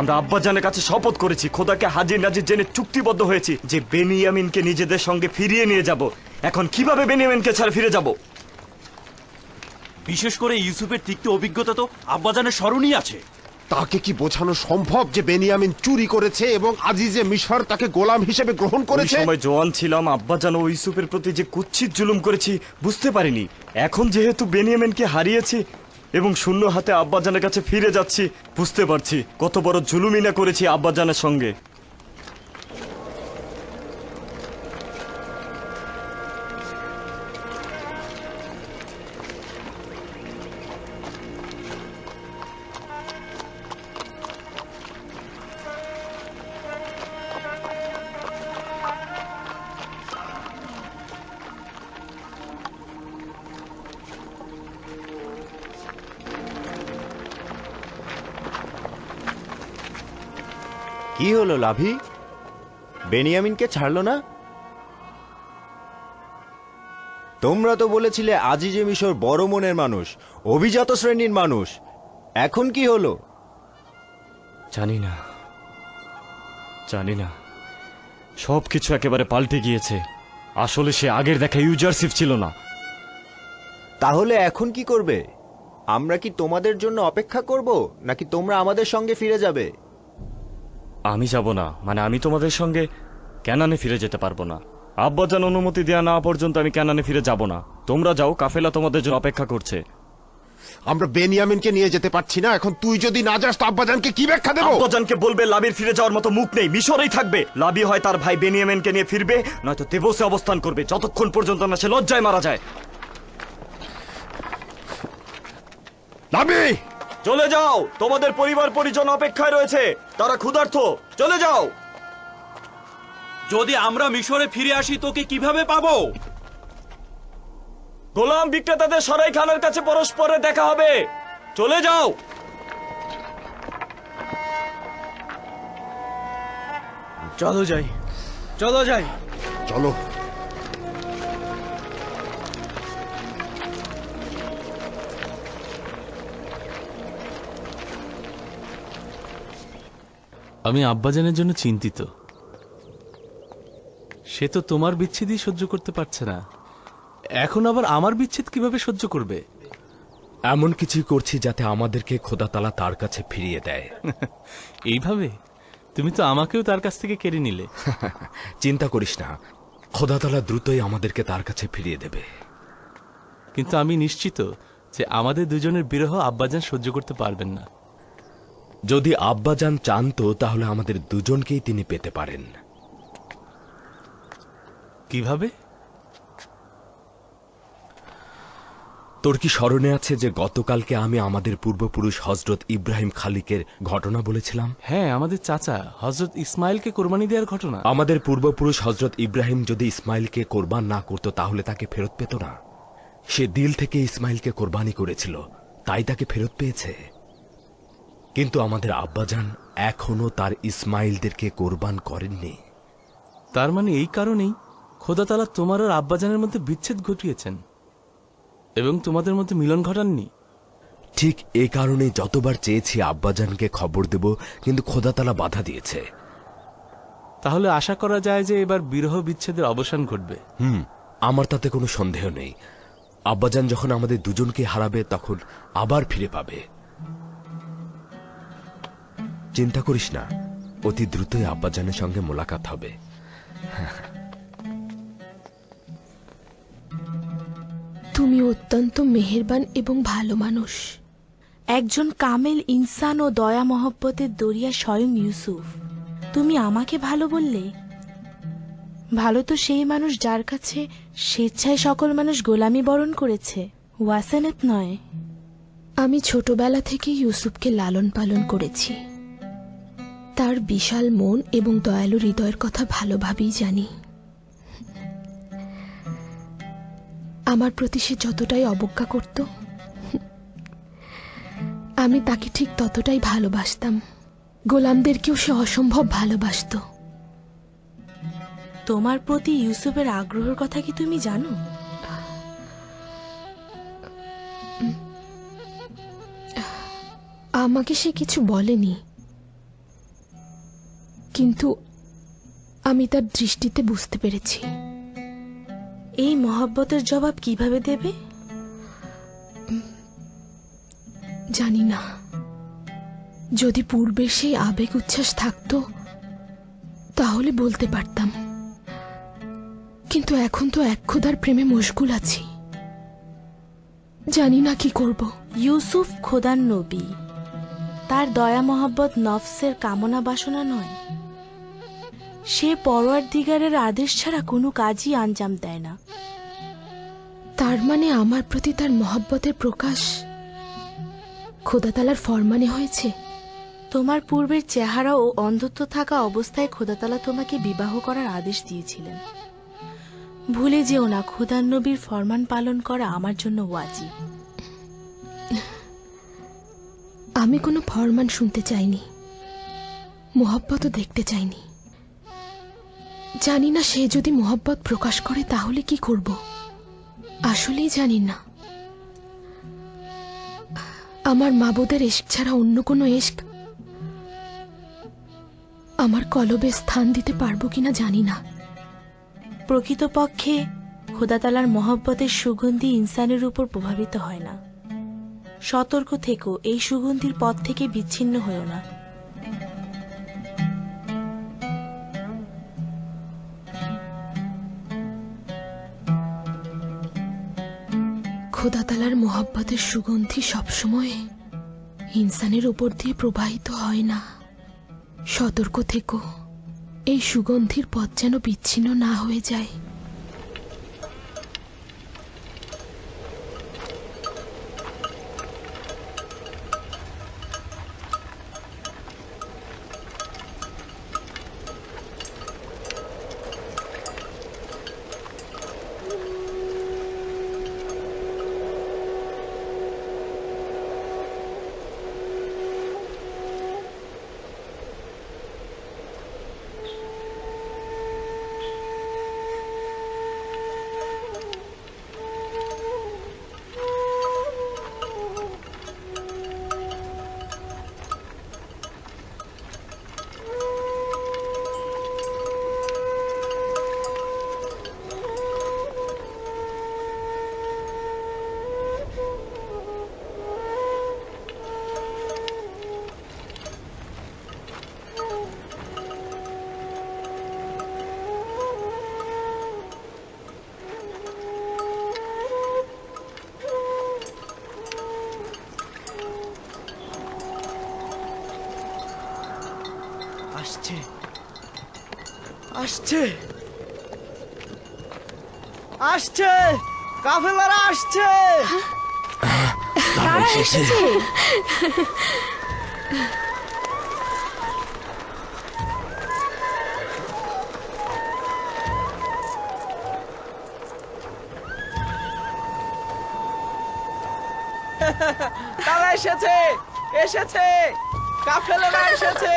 আমরা আব্বাজানের কাছে শপথ করেছি, খোদাকে হাজির নাজির জেনে চুক্তিবদ্ধ হয়েছি যে বেনিয়ামিনকে নিজেদের সঙ্গে ফিরিয়ে নিয়ে যাব। এখন কিভাবে বেনিয়ামিনকে ছাড়া ফিরে যাব? বিশেষ করে ইউসুফের তিক্ত অভিজ্ঞতা তো আব্বাজানের স্মরণই আছে। তাকে কি বোঝানো সম্ভব যে বেনিয়ামিন চুরি করেছে এবং আজিজে মিশর তাকে গোলাম হিসেবে গ্রহণ করেছে? ওই সময় জওয়ান ছিলাম, আব্বাজান ও ইউসুফের প্রতি যে কুৎসিত জুলুম করেছি বুঝতে পারিনি। এখন যেহেতু বেনিয়ামিনকে হারিয়েছি এবং শূন্য হাতে আব্বাজানের কাছে ফিরে যাচ্ছি, বুঝতে পারছি কত বড় জুলুমই না করেছি আব্বাজানের সঙ্গে। কি হলো লাভি? বেনিয়ামিনকে ছাড়লো না? তোমরা তো বলেছিলে আজিজে মিশর বড় মনের মানুষ, অভিজাত শ্রেণীর মানুষ। এখন কি হলো? জানি না, জানি না। সবকিছু একেবারে পাল্টে গিয়েছে। আসলে সে আগের দেখা ইউজারশিপ ছিল না। তাহলে এখন কি করবে? আমরা কি তোমাদের জন্য অপেক্ষা করব, নাকি তোমরা আমাদের সঙ্গে ফিরে যাবে? আমি যাব না, মানে আমি তোমাদের সঙ্গে ক্যানানে ফিরে যেতে পারবো না। আব্বাজান অনুমতি দেওয়া না পর্যন্ত আমি ক্যানানে ফিরে যাব না। তোমরা যাও, কাফেলা তোমাদের জন্য অপেক্ষা করছে। আমরা বেনিয়ামিনকে নিয়ে যেতে পারছি না। এখন তুই যদি না যাস তো আব্বাজানকে কি ব্যাখ্যা দেব? আব্বাজানকে বলবে লাবির ফিরে যাওয়ার মতো মুখ নেই, মিশরেই থাকবে। লাবি হয় তার ভাই বেনিয়ামিনকে নিয়ে ফিরবে, নয়তো তেবসে অবস্থান করবে যতক্ষণ পর্যন্ত না সে লজ্জায় মারা যায়। লাবি, চলে যাও, তোমাদের পরিবার পরিজন অপেক্ষায় রয়েছে, তারা ক্ষুধার্ত। চলে যাও। যদি আমরা মিশরে ফিরে আসি তোকে কিভাবে পাবো? গোলাম বিক্রেতাদের সরাই খানের কাছে পরস্পরে দেখা হবে। চলে যাও। চলো যাই, চলো যাই, চলো। আমি আব্বাজানের জন্য চিন্তিত। সে তো তোমার বিচ্ছেদই সহ্য করতে পারছে না, এখন আবার আমার বিচ্ছেদ কিভাবে সহ্য করবে? এমন কিছুই করছি যাতে আমাদেরকে খোদা তাআলা তার কাছে ফিরিয়ে দেয়। এইভাবে? তুমি তো আমাকেও তার কাছ থেকে কেড়ে নিলে। চিন্তা করিস না, খোদা তাআলা দ্রুতই আমাদেরকে তার কাছে ফিরিয়ে দেবে। কিন্তু আমি নিশ্চিত যে আমাদের দুজনের বিরহ আব্বাজান সহ্য করতে পারবেন না। যদি আব্বাজান চান তো তাহলে আমাদের দুজনকেই তিনি পেতে পারেন। কিভাবে? তোর কি স্মরণে আছে যে গতকালকে আমি আমাদের পূর্বপুরুষ হযরত ইব্রাহিম খালিকের ঘটনা বলেছিলাম? হ্যাঁ, আমাদের চাচা হযরত ইসমাইলকে কোরবানি দেওয়ার ঘটনা। আমাদের পূর্বপুরুষ হযরত ইব্রাহিম যদি ইসমাইলকে কোরবান না করত তাহলে তাকে ফেরত পেত না। সে দিল থেকে ইসমাইলকে কোরবানি করেছিল, তাই তাকে ফেরত পেয়েছে। কিন্তু আমাদের আব্বাজান এখনো তার ইসমাইলদেরকে কোরবান করেননি। তার মানে এই কারণেই খোদা তাআলা তোমার আর আব্বাজানের মধ্যে বিচ্ছেদ ঘটিয়েছেন এবং তোমাদের মধ্যে মিলন ঘটাননি। ঠিক এই কারণে যতবার চেয়েছি আব্বাজানকে খবর দেব, কিন্তু খোদা তাআলা বাধা দিয়েছে। তাহলে আশা করা যায় যে এবার বিরহ বিচ্ছেদের অবসান ঘটবে। আমার তাতে কোনো সন্দেহ নেই। আব্বাজান যখন আমাদের দুজনকে হারাবে তখন আবার ফিরে পাবে। চিন্তা করিস না, অতি দ্রুতই আব্বাজানের সঙ্গে মোলাকাত হবে। তুমি অত্যন্ত মেহেরবান এবং ভালো মানুষ, একজন কামেল ইনসান ও দয়া মহব্বতের দরিয়া স্বয়ং ইউসুফ। তুমি আমাকে ভালো বললে? ভালো তো সেই মানুষ যার কাছে স্বেচ্ছায় সকল মানুষ গোলামি বরণ করেছে, ওয়াসানেত নয়। আমি ছোটবেলা থেকে ইউসুফকে লালন পালন করেছি। তার বিশাল মন এবং দয়ালু হৃদয়ের কথা ভালোভাবেই জানি। আমার প্রতি সে যতটাই অবজ্ঞা করত, আমি তাকে ঠিক ততটাই ভালোবাসতাম। গোলামদেরকেও সে অসম্ভব ভালোবাসত। তোমার প্রতি ইউসুফের আগ্রহের কথা কি তুমি জানো? আমাকে সে কিছু বলেনি, কিন্তু আমি তার দৃষ্টিতে বুঝতে পেরেছি। এই মহব্বতের জবাব কিভাবে দেবে জানি না। যদি পূর্বের সেই আবেগ উচ্ছ্বাস থাকতো তাহলে বলতে পারতাম, কিন্তু এখন তো এক খোদার প্রেমে মশগুল আছি, জানি না কি করব। ইউসুফ খোদার নবী, তার দয়া মহব্বত নফসের কামনা বাসনা নয়। সে পরওয়ারদিগারের আদেশ ছাড়া কোনো কাজই আঞ্জাম দেয় না। তার মানে আমার প্রতি তার মহব্বতের প্রকাশ খোদা তাআলার ফরমানে হয়েছে। তোমার পূর্বের চেহারা ও অন্ধত্ব থাকা অবস্থায় খোদা তাআলা তোমাকে বিবাহ করার আদেশ দিয়েছিলেন। ভুলে যেও না, খোদার নবীর ফরমান পালন করা আমার জন্য ওয়াজিব। আমি কোনো ফরমান শুনতে চাইনি, মোহব্বতও দেখতে চাইনি। জানি না সে যদি মোহব্বত প্রকাশ করে তাহলে কি করব, আসলেই জানি না। আমার মাবুদের ইশক ছাড়া অন্য কোনো ইশক আমার কলবে স্থান দিতে পারবো কিনা জানি না। প্রকৃতপক্ষে খোদা তাআলার মহব্বতের সুগন্ধি ইনসানের উপর প্রভাবিত হয় না। সতর্ক থেকো, এই সুগন্ধির পথ থেকে বিচ্ছিন্ন হয়ো না। খোদা তাআলার মহব্বতের সুগন্ধি সবসময় ইনসানের উপর দিয়ে প্রবাহিত হয় না। সতর্ক থেকো, এই সুগন্ধির পথ যেন বিচ্ছিন্ন না হয়ে যায়। আসছে আসছে আসছে, কাফেলারা আসছে। কারা এসেছে? তারা এসেছে, এসেছে, কাফেলারা এসেছে।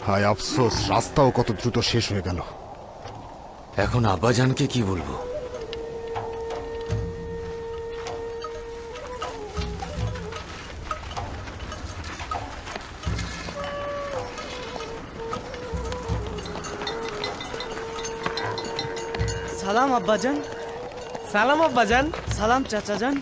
হায় আফসোস, রাস্তাও কত দ্রুত শেষ হয়ে গেল। এখন আব্বাজানকে কি বলবো? সালাম আব্বাজান। সালাম আব্বাজান। সালাম চাচাজান।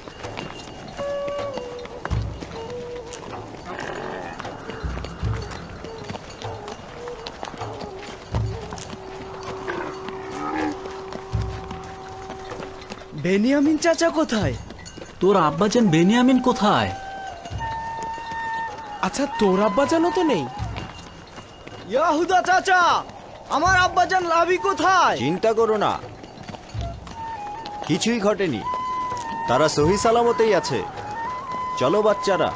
বেনিয়ামিন চাচা কোথায়? তোর আব্বাজান বেনিয়ামিন কোথায়? আচ্ছা, তোর আব্বাজানও তো নেই। ইয়াহুদা চাচা, আমার আব্বাজান লাভি কোথায়? চিন্তা করো না, কিছুই ঘটেনি, তারা সহি সালামতেই আছে। চলো বাচ্চারা।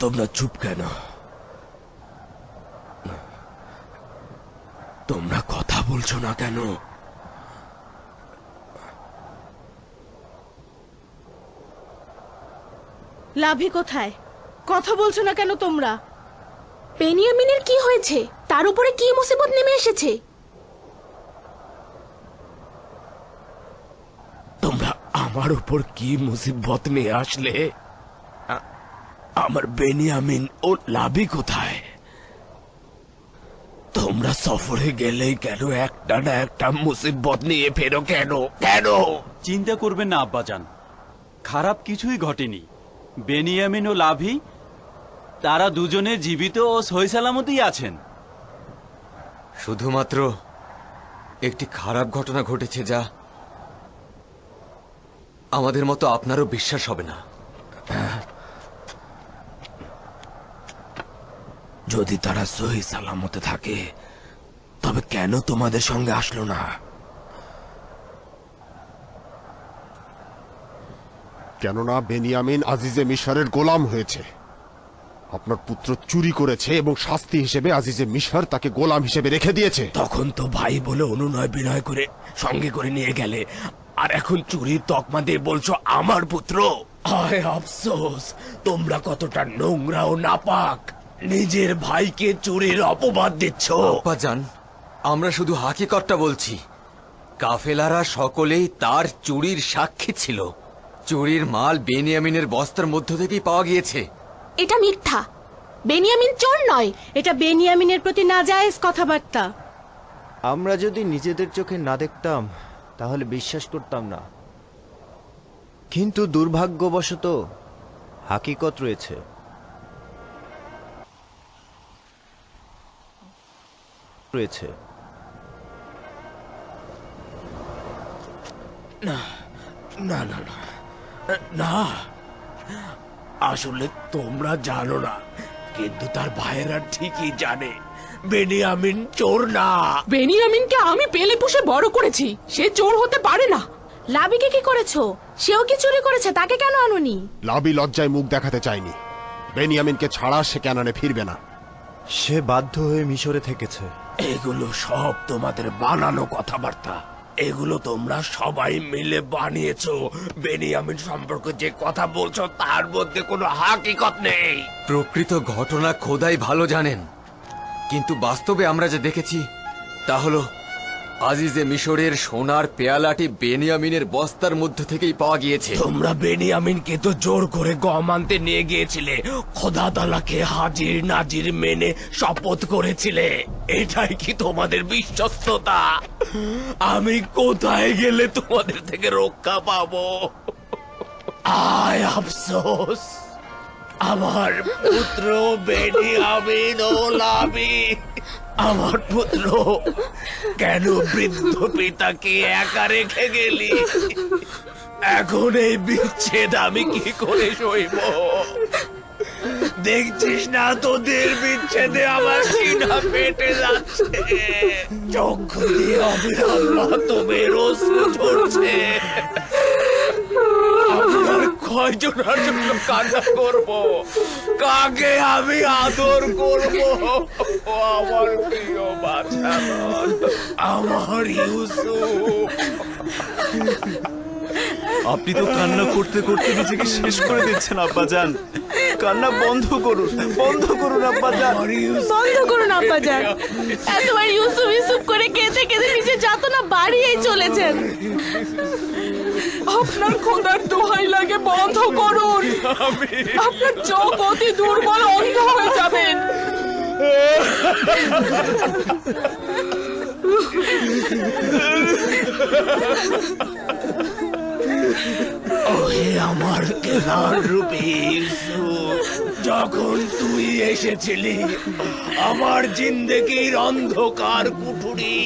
তোমরা চুপ কেন? তোমরা কথা বলছো না কেন? লাভি কোথায়? কথা বলছো না কেন তোমরা? বেনিয়ামিনের কি হয়েছে? তার উপরে কি মুসিবত নেমে এসেছে? তোমরা আমার উপর কি মুসিবত নিয়ে আসলে? আমার বেনিয়ামিন ও লাভি কোথায়? তোমরা সফরে গেলেই কেন একটা না একটা মুসিবত নিয়ে ফেরো কেন? কেন? চিন্তা করবেন না আব্বাজান, খারাপ কিছুই ঘটেনি। বেনিয়ামিন ও লাভি তারা দুজনে জীবিত ও সহি সালামতেই আছেন। শুধুমাত্র একটি খারাপ ঘটনা ঘটেছে, যা আমাদের মতো আপনারও বিশ্বাস হবে না। যদি তারা সহি সালামতে থাকে তবে কেন তোমাদের সঙ্গে আসলো না? কেননা বেনিয়ামিন আজিজে মিশরের গোলাম হয়েছে। আপনার পুত্র চুরি করেছে এবং শাস্তি হিসেবে আজিজে মিশর তাকে গোলাম হিসেবে রেখে দিয়েছে। তখন তো ভাই বলে অনুনয় বিনয় করে সঙ্গে করে নিয়ে গেলে, আর এখন চুরির তকমা দিয়ে বলছো আমার পুত্র। হায় আফসোস, তোমরা কতটা নোংরা ও নাপাক, নিজের ভাইকে চুরির অপবাদ দিচ্ছ। আব্বাজান, আমরা শুধু হাকিকতটা বলছি। কাফেলারা সকলেই তার চুরির সাক্ষী ছিল। চুরির মাল বেনিয়ামিনের বস্তার মধ্য থেকেই পাওয়া গিয়েছে। এটা মিথ্যা। বেনিয়ামিন চোর নয়। এটা বেনিয়ামিনের প্রতি নাজায়েজ কথাবার্তা। আমরা যদি নিজেদের চোখে না দেখতাম তাহলে বিশ্বাস করতাম না, কিন্তু দুর্ভাগ্যবশত হাকিকত রয়েছে। না না না না না, আসলে তোমরা জানো না, কিন্তু তার ভাইয়েরা ঠিকই জানে বেনিয়ামিন চোর না। বেনিয়ামিনকে আমি পেলে পুষে বড় করেছি, সে চোর হতে পারে না। লাবিকে কি করেছো? সেও কি চুরি করেছে? তাকে কেন আনুনি? লাবি লজ্জায় মুখ দেখাতে চায়নি। বেনিয়ামিনকে ছাড়া সে ক্যানানে ফিরবে না। সে বাধ্য হয়ে মিশরে থেকেছে। এগুলো সব তোমাদের বানানো কথাবার্তা। এগুলো তোমরা সবাই মিলে বানিয়েছো। বেনিয়ামিন সম্পর্কে যে কথা বলছো তার মধ্যে কোনো হাকিকত নেই। প্রকৃত ঘটনা খোদাই ভালো জানেন, কিন্তু বাস্তবে আমরা যে দেখেছি তা হলো আজিজে মিশরের সোনার পেয়ালাটি বেনিয়ামিনের বস্তার মধ্য থেকেই পাওয়া গিয়েছে। তোমরা বেনিয়ামিনকে তো জোর করে গম আনতে নিয়ে গিয়েছিলে, খোদা তাআলাকে হাজির নাজির মেনে শপথ করেছিলে। এটাই কি তোমাদের বিশ্বস্ততা? আমি কোথায় গেলে তোমাদের থেকে রক্ষা পাবো? আয় আফসোস, আমার পুত্র বেনিয়ামিন ও লাবি, আমার পুত্র কেন বৃদ্ধ পিতাকে একা রেখে গেলি? এখন এই বিচ্ছেদ আমি কি করে সইব? দেখছিস না তোদের বিচ্ছেদে আমার সিনা ফেটে যাচ্ছে, চোখ দিয়ে অবিরাম মাতমের অশ্রু ঝরছে। আমার কয়জনের জন্য কান্না করব? কাকে আমি আদর করব? আমার প্রিয় বাচ্চারা, আমার ইউসুফ। আপনি তো কান্না করতে করতে নিজেকে শেষ করে দিচ্ছেন আব্বাজান। কান্না বন্ধ করুন, বন্ধ করুন আব্বাজান, বন্ধ করুন আব্বাজান। এতবার ইউসুফ ইউসুফ করে কেঁদে কেঁদে নিজে যাতনা বাড়িয়েই চলেছেন। আপনার খোদার দোহাই লাগে বন্ধ করুন। আপনার চোখ অতি দুর্বল, অন্ধ হয়ে যাবেন। ওহে আমার কেনার রূপী ইউসুফ, যখন তুই এসেছিলি আমার জিন্দেগির অন্ধকার কুঠুরি,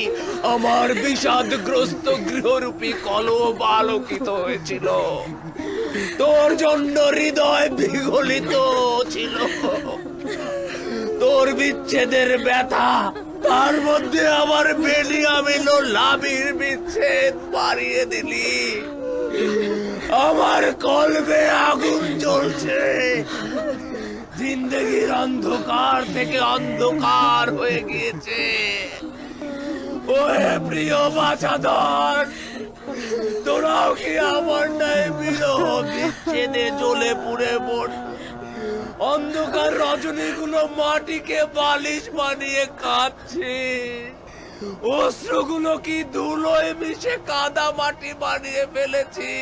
আমার বিষাদগ্রস্ত গৃহরূপী কলব আলোকিত হয়েছিল। তোর জন্য হৃদয় বিগলিত ছিল। তোর বিচ্ছেদের ব্যথা, তার মধ্যে আমার বেনিয়ামিন ও লাবির বিচ্ছেদ বাড়িয়ে দিলি। আমার কলবে আগুন জ্বলছে, জিন্দেগির অন্ধকার থেকে অন্ধকার হয়ে গিয়েছে। ওহে প্রিয় বাছাধর, তোরাও কি আমার ন্যায় বিরহ বিচ্ছেদে জ্বলে পুড়ে মর? অন্ধকার রজনীগুলো মাটিকে বালিশ বানিয়ে কাঁদছে, অশ্রুগুলো কি ধুলোয় মিশে কাদা মাটি বানিয়ে ফেলেছি।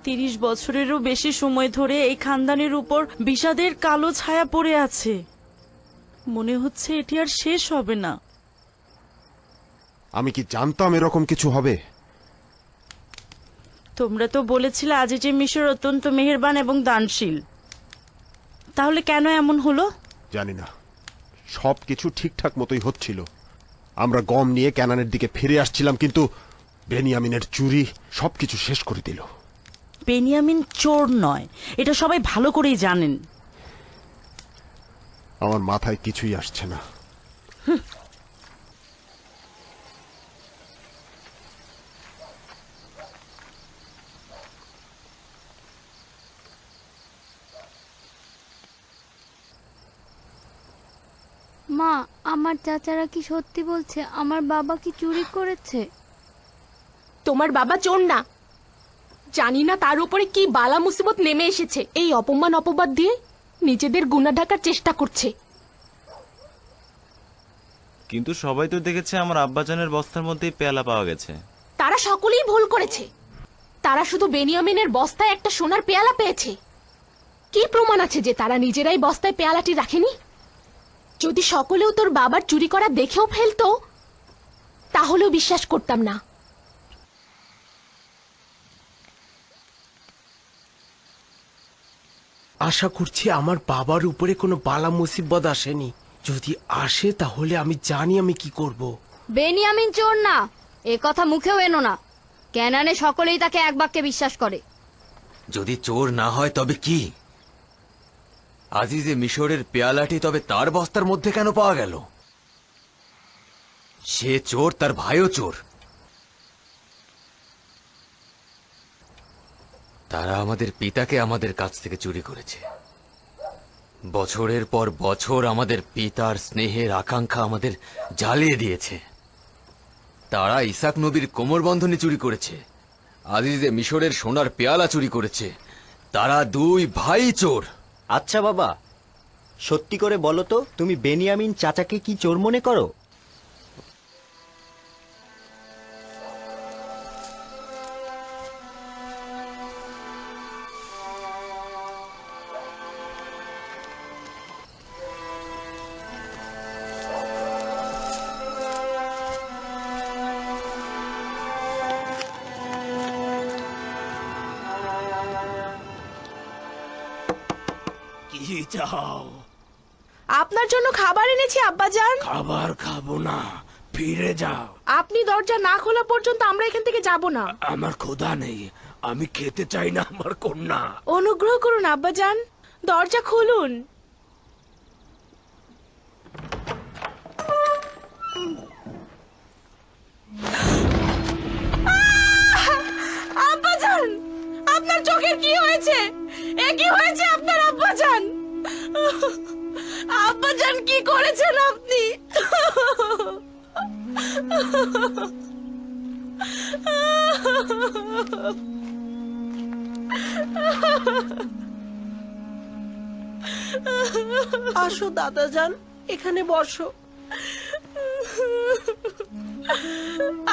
30 বছরেরও বেশি সময় ধরে এই খানদানের উপর বিষাদের কালো ছায়া পড়ে আছে। মনে হচ্ছে এটি আর শেষ হবে না। আমি কি জানতাম এরকম কিছু হবে? তোমরা তো বলেছিলে আজিজে মিশর অত্যন্ত মেহেরবান এবং দানশীল। তাহলে কেন এমন হলো? জানি না, সবকিছু ঠিকঠাক মতোই হচ্ছিল। আমরা গম নিয়ে ক্যানানের দিকে ফিরে আসছিলাম, কিন্তু বেনিয়ামিনের চুরি সবকিছু শেষ করে দিল। বেনিয়ামিন চোর নয়, এটা সবাই ভালো করেই জানেন। আমার মাথায় কিছুই আসছে না। মা, আমার চাচারা কি সত্যি বলছে আমার বাবা কি চুরি করেছে? তোমার বাবা চোর না। জানি না তার উপরে কি বালা মুসিবত নেমে এসেছে। এই অপমান অপবাদ দিয়ে নিজেদের গুনাহ ঢাকার চেষ্টা করছে। কিন্তু সবাই তো দেখেছে আমার আব্বাজানের বস্তার মধ্যেই পেয়ালা পাওয়া গেছে। তারা সকলেই ভুল করেছে। তারা শুধু বেনিয়ামিনের বস্তায় একটা সোনার পেয়ালা পেয়েছে। কি প্রমাণ আছে যে তারা নিজেরাই বস্তায় পেয়ালাটি রাখেনি? যদি সকলেও তোর বাবার চুরি করা দেখেও ফেলতো তাহলেও বিশ্বাস করতাম না। আশা করছি আমার বাবার উপরে কোনো বালা মুসিবত আসেনি। যদি আসে তাহলে আমি জানি আমি কি করব। বেনিয়ামিন চোর না, এ কথা মুখেও এনো না। ক্যানানে সকলেই তাকে এক বাক্যে বিশ্বাস করে। যদি চোর না হয় তবে কি? আজিজে মিশরের পেয়ালাটি তবে তার বস্তার মধ্যে কেন পাওয়া গেল? সে চোর, তার ভাইও চোর। তারা আমাদের পিতাকে আমাদের কাছ থেকে চুরি করেছে। বছরের পর বছর আমাদের পিতার স্নেহের আকাঙ্ক্ষা আমাদের জ্বালিয়ে দিয়েছে। তারা ইসাক নবীর কোমরবন্ধনী চুরি করেছে, আজিজে মিশরের সোনার পেয়ালা চুরি করেছে। তারা দুই ভাই চোর। আচ্ছা বাবা, সত্যি করে বলো তো, তুমি বেনিয়ামিন চাচাকে কি চোর মনে করো? কি চাও? আপনার জন্য খাবার এনেছি আব্বাজান। খাবার খাবো না, ফিরে যাও। আপনি দরজা না খোলা পর্যন্ত আমরা এখান থেকে যাব না। আমার ক্ষুধা নেই, আমি খেতে চাই না আমার কন্যা। অনুগ্রহ করুন আব্বাজান, দরজা খুলুন। আব্বাজান, আপনার চোখের কি হয়েছে? এ কি হয়েছে আপনার আব্বাজান? আব্বাজান কি করেছেন আপনি? আসো দাদাজান, এখানে বসো।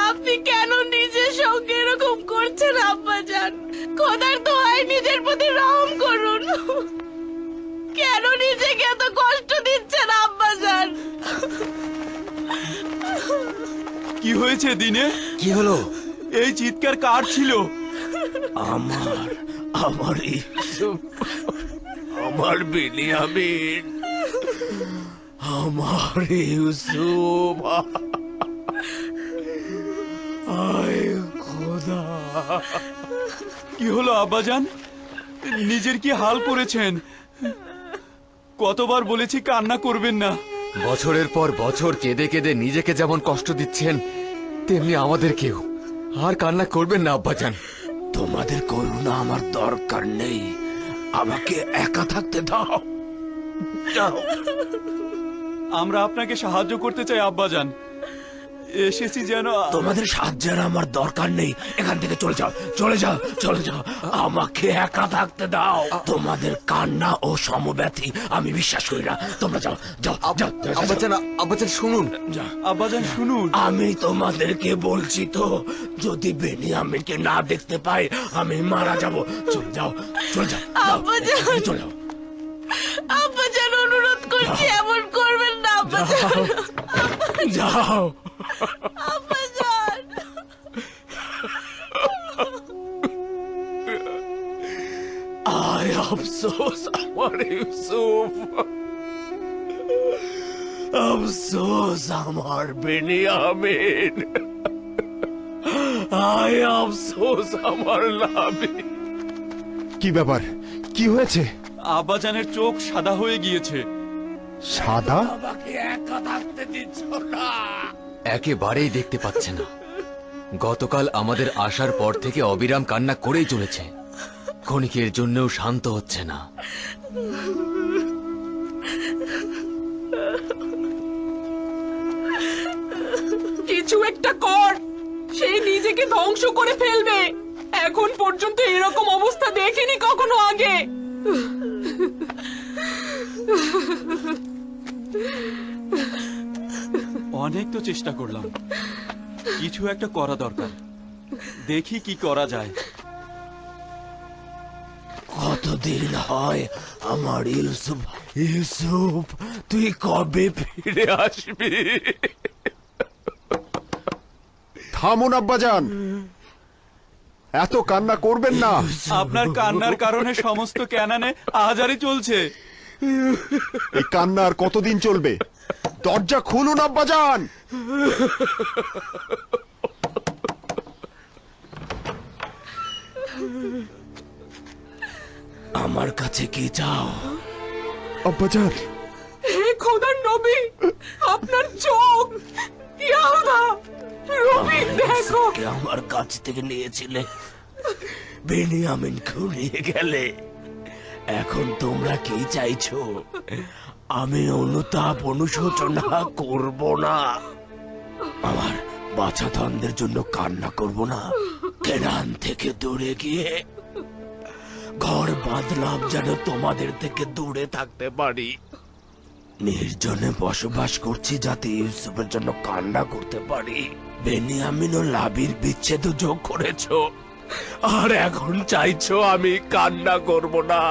আপনি কেন নিজের সঙ্গে এরকম করছেন আব্বাজান? খোদার দোহাই নিজের প্রতি রহম করুন। কেন নিজেকে এত কষ্ট দিচ্ছেন আব্বাজান? কি হয়েছে দিনে? কি হলো? এই চিৎকার কার ছিল? আমার ইউসুফ, আমার বেনিয়ামিন, আমার ইউসুফ। আয় খোদা! কি হলো আব্বাজান? নিজের কি হাল করেছেন? কতবার বলেছি কান্না করবেন না। বছরের পর বছর কেঁদে কেঁদে নিজেকে যেমন কষ্ট দিচ্ছেন, তেমনি আমাদেরকেও। আর কান্না করবেন না আব্বাজান। তোমাদের করুণা আমার দরকার নেই, আমাকে একা থাকতে দাও। যাও। আমরা আপনাকে সাহায্য করতে চাই আব্বাজান। এসেছি যেন। তোমাদের সাহায্যের আমার দরকার নেই, এখান থেকে চলে যাও, চলে যাও, চলে যাও। আমাকে একা থাকতে দাও। তোমাদের কান্না ও সমব্যথী আমি বিশ্বাস করি না। তোমরা যাও, যাও, যাও। আব্বাজান, আব্বাজান শুনুন। আব্বাজান শুনুন। আমি তোমাদেরকে বলছি তো, যদি বেনিয়ামিনকে না দেখতে পাই আমি মারা যাব। চলে যাও, চলে যাও, আব্বাজান, চলে যাও। আব্বাজান অনুরোধ করছি, এমন করবেন না আব্বাজান। যাও। আব্বাজান, আয় আফসোস আমার ইউসুফ, আফসোস আমার বেনিয়ামিন, আয় আফসোস আমার লাভি। কি ব্যাপার? কি হয়েছে? আব্বাজানের চোখ সাদা হয়ে গিয়েছে। সাদা? আমাকে একা থাকতে দিচ্ছ না। একেবারেই দেখতে পাচ্ছে না। গতকাল আমাদের আসার পর থেকে অবিরাম কান্না করেই চলেছে। ক্ষণিকের জন্যও শান্ত হচ্ছে না। কিছু একটা কর, সেই নিজেকে ধ্বংস করে ফেলবে। এখন পর্যন্ত এরকম অবস্থা দেখিনি কখনো আগে। অনেক তো চেষ্টা করলাম, কিছু একটা করা দরকার। দেখি কি করা যায়। কতদিন হয় আমার ইউসুফ? ইউসুফ, তুই কবে ফিরে আসবি? থামুন আব্বাজান, এত কান্না করবেন না। আপনার কান্নার কারণে সমস্ত ক্যানানে আহাজারি চলছে। এই কান্না আর কতদিন চলবে? দরজা খুলুন আব্বাজান। আমার কাছে কি চাও? আব্বাজান, হে খোদার নবী, আপনার চোখ! ইয়াহুদা, রবি দেখো! কে আমার কাছ থেকে নিয়েছিলে? বেনিয়ামিনকেও নিয়ে গেলে। এখন তোমরা কি চাইছো? আমি অনুতাপ অনুশোচনা করব না, আমার বাছাধনদের জন্য কান্না করব না। কেনান থেকে দূরে গিয়ে ঘর বাঁধলাম যেন তোমাদের থেকে দূরে থাকতে পারি। নির্জনে বসবাস করছি যাতে ইউসুফের জন্য কান্না করতে পারি। বেনিয়ামিন ও লাবির বিচ্ছেদ যোগ করেছো, আর এখন চাইছো আমি কান্না করব না।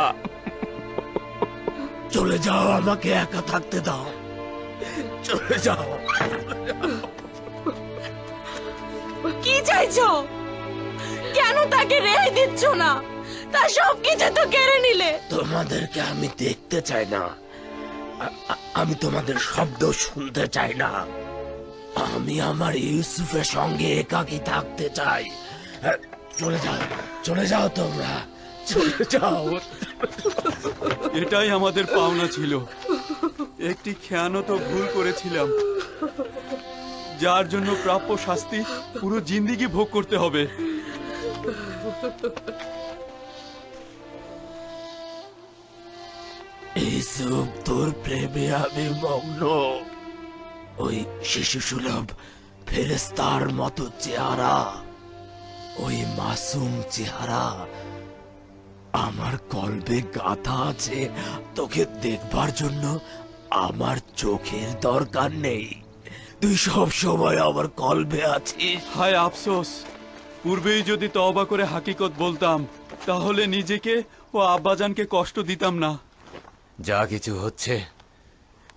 চলে যাও, আমাকে একা থাকতে দাও, চলে যাও। কি চাইছো? কেন তাকে রেহাই দিচ্ছ না? তার সবকিছু তো কেড়ে নিলে। তোমাদেরকে আমি দেখতে চাই না, আমি তোমাদের শব্দ শুনতে চাই না। আমি আমার ইউসুফের সঙ্গে একাকী থাকতে চাই। চলে যাও, চলে যাও, তোমরা চলে যাও। এটাই আমাদের পাওনা ছিল। একটি খেয়ানত ভুল করেছিলাম, যার জন্য প্রাপ্য শাস্তি পুরো জিন্দেগি ভোগ করতে হবে। ইউসুফ, তোর প্রেমে আমি মগ্ন। ওই শিশু সুলভ ফেরেস্তার মতো চেহারা, ওই মাসুম চেহারা আমার কলবে গাথা আছে। তোকে দেখবার জন্য আমার চোখের দরকার নেই, তুই সব সময় আমার কলবে আছিস। হায় আফসোস, পূর্বেই যদি তওবা করে হাকিকত বলতাম, তাহলে নিজেকে ও আব্বাজানকে কষ্ট দিতাম না। যা কিছু হচ্ছে,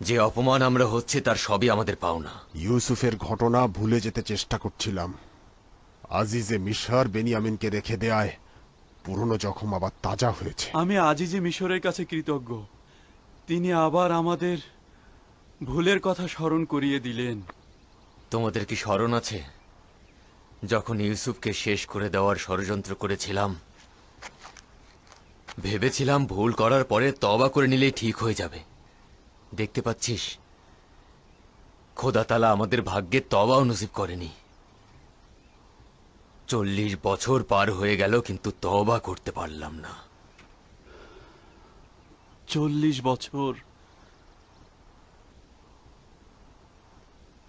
যে অপমান আমরা হচ্ছে, তার সবই আমাদের পাওনা। ইউসুফের ঘটনা ভুলে যেতে চেষ্টা করছিলাম। আজিজে মিশর বেনিয়ামিনকে রেখে দেয়ায় পুরনো জখম আবার তাজা হয়েছে। আমি আজিজে মিশরের কাছে কৃতজ্ঞ। তিনি আবার আমাদের ভুলের কথা স্মরণ করিয়ে দিলেন। তোমাদের কি স্মরণ আছে যখন ইউসুফকে শেষ করে দেওয়ার ষড়যন্ত্র করেছিলাম? ভেবেছিলাম ভুল করার পরে তওবা করে নিলেই ঠিক হয়ে যাবে। দেখতে পাচ্ছিস, খোদা তাআলা আমাদের ভাগ্যে তওবাও নসিব করেনি। 40 বছর পার হয়ে গেল, কিন্তু তওবা করতে পারলাম না। 40 বছর!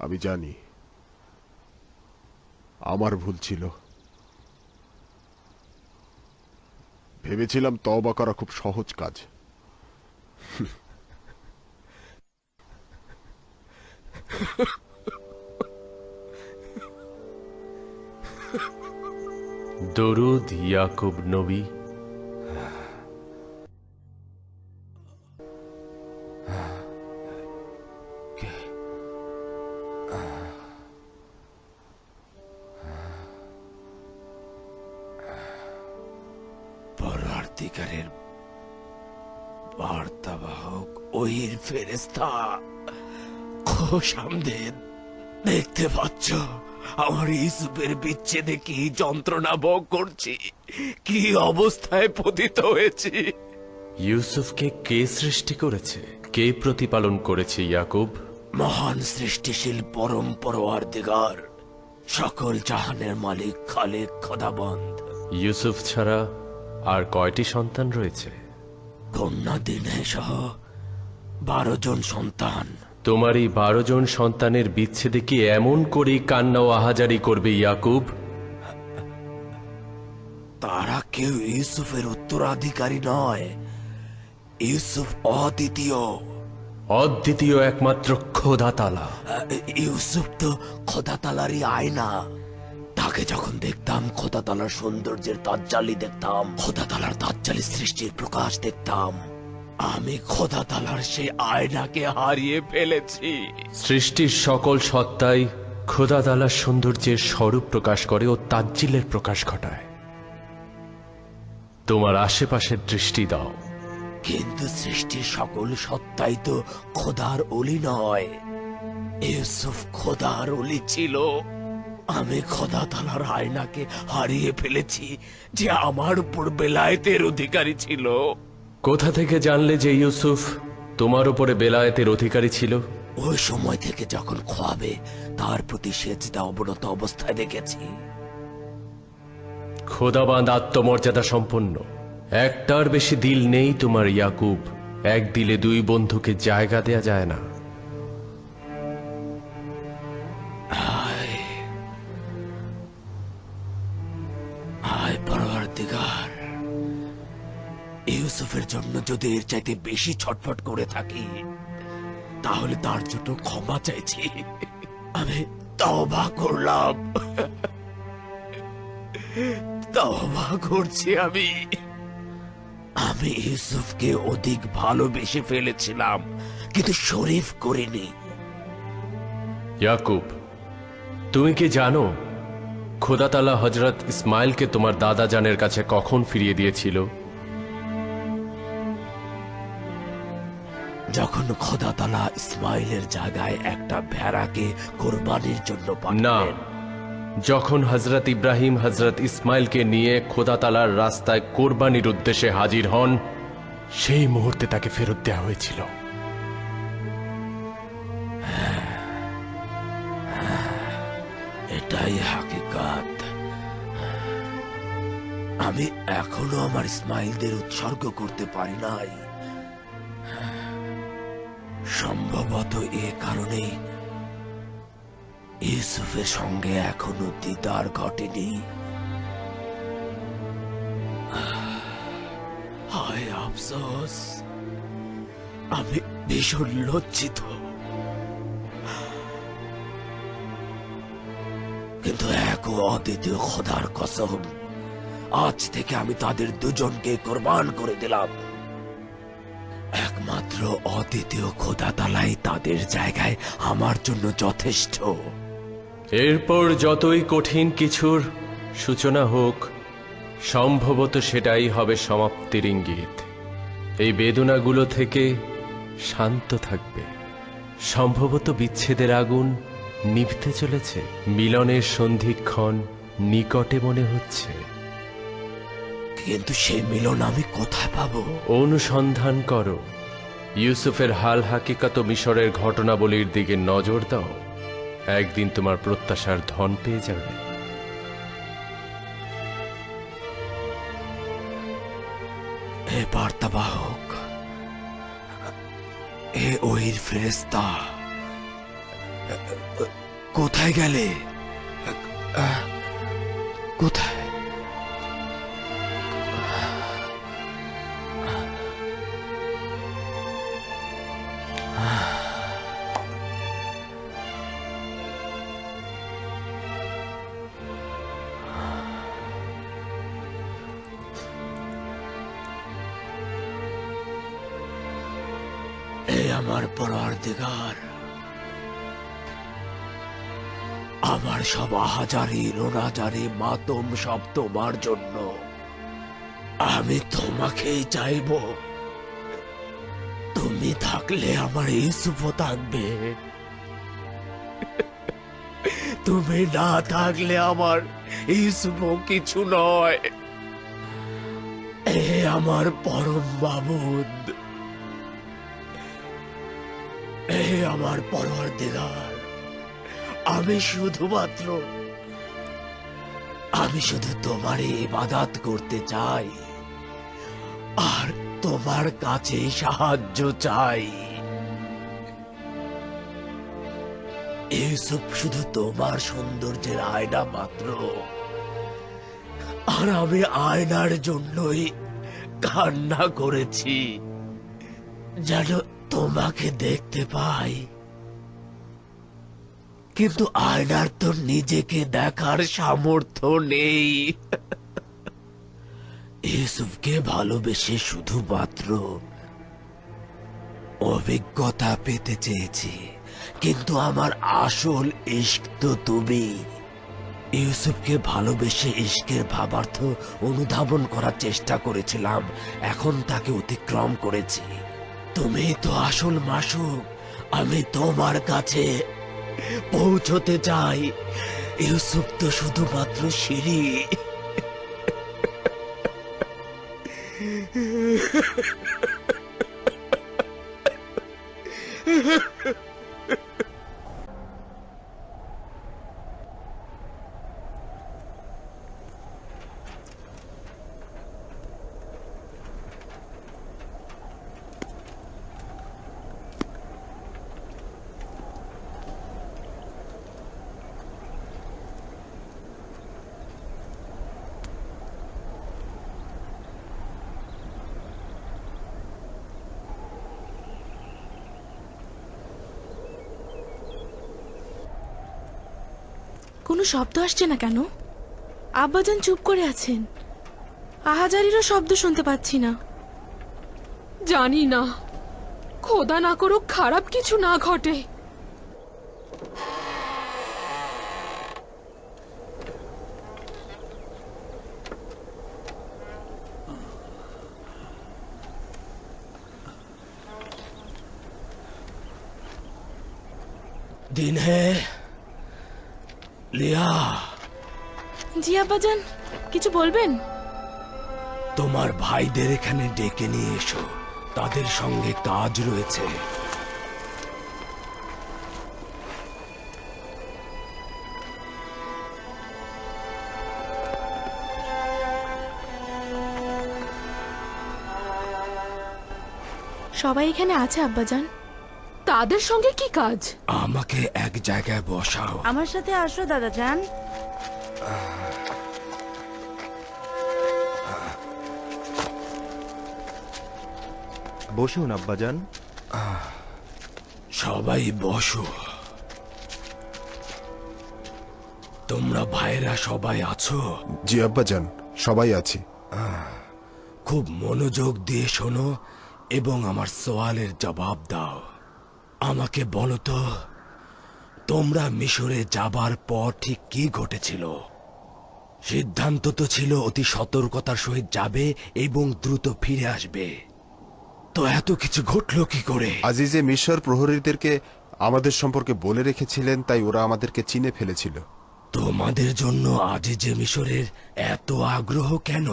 আমি জানি আমার ভুল ছিল। ভেবেছিলাম তওবা করা খুব সহজ কাজ। দরুদ ইয়াকুব নবী। পরওয়ারদিগারের বার্তাবাহক ওহির ফেরেশতা, খোশামদেদ। দেখতে পাচ্ছ আমার ইউসুফের বিচ্ছেদে কি যন্ত্রণা ভোগ করছি, কি অবস্থায় পতিত হয়েছি। ইউসুফকে কে সৃষ্টি করেছে, কে প্রতিপালন করেছে ইয়াকুব? মহান সৃষ্টিশীল পরম পরওয়ারদিগার, সকল জাহানের মালিক খালিক খোদাবন্দ। ইউসুফ ছাড়া আর কয়টি সন্তান রয়েছে? কন্যা দিনে সহ 12 জন সন্তান। তোমার এই 12 জন সন্তানের বিচ্ছেদে কি এমন করেই কান্না ও আহাজারি করবে ইয়াকুব? তারা কেউ ইউসুফের উত্তরাধিকারী নয়। ইউসুফ অদ্বিতীয়, অদ্বিতীয় একমাত্র খোদা তাআলা। ইউসুফ তো খোদা তাআলারই আয়না। তাকে যখন দেখতাম খোদা তাআলার সৌন্দর্যের তাজ্জালি দেখতাম, খোদা তাআলার তাজ্জালি সৃষ্টির প্রকাশ দেখতাম। আমি খোদা তাআলার সেই আয়নাকে হারিয়ে ফেলেছি। সৃষ্টির সকল সত্তাই খোদা তাআলার সৌন্দর্যের স্বরূপ প্রকাশ করে ও তাজ্জিলের প্রকাশ ঘটায়। তোমার আশেপাশের দৃষ্টি দাও। কিন্তু সৃষ্টির সকল সত্তাই তো খোদার ওলি নয়। ইউসুফ খোদার ওলি ছিল। আমি খোদা তাআলার আয়নাকে হারিয়ে ফেলেছি, যে আমার উপর বেলায়েতের অধিকারী ছিল। কোথা থেকে জানলে যে ইউসুফ তোমার উপরে বেলায়েতের অধিকারী ছিল? ওই সময় থেকে যখন খোয়াবে তার প্রতি সেজদা অবনত অবস্থায় দেখেছি। খোদাবাদ আত্মমর্যাদা সম্পন্ন, একটার বেশি দিল নেই তোমার ইয়াকুব। এক দিলে দুই বন্ধুকে জায়গা দেয়া যায় না। আয় পরওয়ারদিগার, ইউসুফের জন্য যদি এর চাইতে বেশি ছটফট করে থাকি তাহলে তার জন্য ক্ষমা চাইছি। আমি তওবা করলাম, তওবা করছি। আমি ইউসুফকে অধিক ভালোবেসে ফেলেছিলাম, কিন্তু শরীফ করিনি। ইয়াকুব, তুমি কি জানো খোদা তাআলা হযরত ইসমাইলকে তোমার দাদা জানের কাছে কখন ফিরিয়ে দিয়েছিল? যখন খোদা তাআলা ইসমাইলের জায়গায় একটা ভেড়াকে কোরবানির জন্য না, পাঠালেন। যখন হযরত ইব্রাহিম হযরত ইসমাইলকে নিয়ে খোদা তাআলার রাস্তায় কোরবানির উদ্দেশ্যে হাজির হন, সেই মুহূর্তে তাকে ফেরত দেওয়া হয়েছিল। এটাই হাকিকাত। আমি এখনো আমার ইসমাইলদের উৎসর্গ করতে পারি নাই। সম্ভবত এ কারণেই ইউসুফের সঙ্গে এখনো দিদার ঘটেনি। হায় আফসোস, আমি ভীষণ লজ্জিত। কিন্তু এক ও অদ্বিতীয় খোদার কসম, আজ থেকে আমি তাদের দুজনকে কোরবান করে দিলাম। একমাত্র অদ্বিতীয় খোদা তাআলাই তাদের জায়গায় আমার জন্য যথেষ্ট। এরপর যতই কঠিন কিছুর সূচনা হোক, সম্ভবত সেটাই হবে সমাপ্তির ইঙ্গিত। এই বেদনাগুলো থেকে শান্ত থাকবে। সম্ভবত বিচ্ছেদের আগুন নিভতে চলেছে, মিলনের সন্ধিক্ষণ নিকটে মনে হচ্ছে। কিন্তু সেই মিলন আমি কোথায় পাবো? অনুসন্ধান করো। ইউসুফের হাল হাকিকাত মিশরের ঘটনাবলীর দিকে নজর দাও। একদিন তোমার প্রত্যাশার ধন পেয়ে যাবে। হে বার্তাবাহক, হে ওহির ফেরেশতা, কোথায় গেলে? কোথায়? আমার পরওয়ারদিগার, আমার সব আহাজারি রোনাজারি মাতম সব তোমার জন্য। আমি তোমাকেই চাইব। তুমি থাকলে আমার ইউসুফও থাকবে, তুমি না থাকলে আমার ইউসুফও কিছু নয়। এ আমার পরম মাবুদ, এ আমার পরওয়ারদিগার, আমি শুধু তোমারই ইবাদত করতে চাই আর তোমার কাছে সাহায্য চাই। ইউসুফ শুধু তোমার সৌন্দর্যের আয়না মাত্র, আর আমি আয়নার জন্যই কান্না করেছি, যেন তোমাকে দেখতে পাই। কিন্তু আয়নার তো নিজেকে দেখার সামর্থ্য নেই। ইউসুফকে ভালোবেসে শুধুমাত্র অভিজ্ঞতা পেতে চেয়েছি, কিন্তু আমার আসল ইশক তো তুমি। ইউসুফকে ভালোবেসে ইশকের ভাবার্থ অনুধাবন করার চেষ্টা করেছিলাম, এখন তাকে অতিক্রম করেছি। তুমি তো আসল মাসুক, আমি তোমার কাছে পৌঁছতে চাই, ইউসুফ তো শুধুমাত্র সিঁড়ি। কোনো শব্দ আসছে না কেন? আব্বাজান চুপ করে আছেন, আহাজারিরও শব্দ শুনতে পাচ্ছি না। জানি না, খোদা না করুক খারাপ কিছু না ঘটে। दिन है লিয়া। জি আব্বাজান, কিছু বলবেন? তোমার ভাইদের এখানে ডেকে নিয়ে এসো, তাদের সঙ্গে কাজ রয়েছে। সবাই এখানে আছে আব্বাজান। তাদের সঙ্গে কি কাজ? আমাকে এক জায়গায় বসাও। আমার সাথে আসো দাদাজান। বসুন আব্বাজান। সবাই বসো। তোমরা ভাইরা সবাই আছো? জি আব্বাজান, সবাই আছি। খুব মনোযোগ দিয়ে শোনো এবং আমার সওয়ালের জবাব দাও। আমাকে বলো তো, তোমরা মিশরে যাবার পর ঠিক কি ঘটেছিল? সিদ্ধান্ত তো ছিল অতি সতর্কতার সহিত যাবে এবং দ্রুত ফিরে আসবে, তো এত কিছু ঘটলো কি করে? আজিজে মিশর প্রহরীদেরকে আমাদের সম্পর্কে বলে রেখেছিলেন, তাই ওরা আমাদেরকে চিনে ফেলেছিল। তোমাদের জন্য আজিজে মিশরের এত আগ্রহ কেন?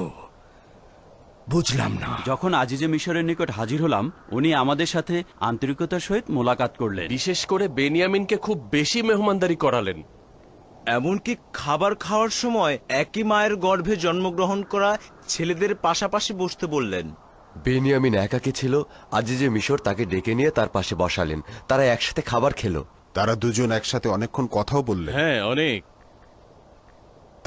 বুঝলাম না। যখন আজিজে মিশরের নিকট হাজির হলাম, উনি আমাদের সাথে আন্তরিকতার সহিত মোলাকাত করলেন। বিশেষ করে বেনিয়ামিনকে খুব বেশি মেহমানদারি করালেন। এমনকি খাবার খাওয়ার সময় একই মায়ের গর্ভে জন্মগ্রহণ করা ছেলেদের পাশাপাশি বসতে বললেন। বেনিয়ামিন একাকী ছিল, আজিজে মিশর তাকে ডেকে নিয়ে তার পাশে বসালেন। তারা একসাথে খাবার খেলো। তারা দুজন একসাথে অনেকক্ষণ কথাও বললেন। হ্যাঁ, অনেক।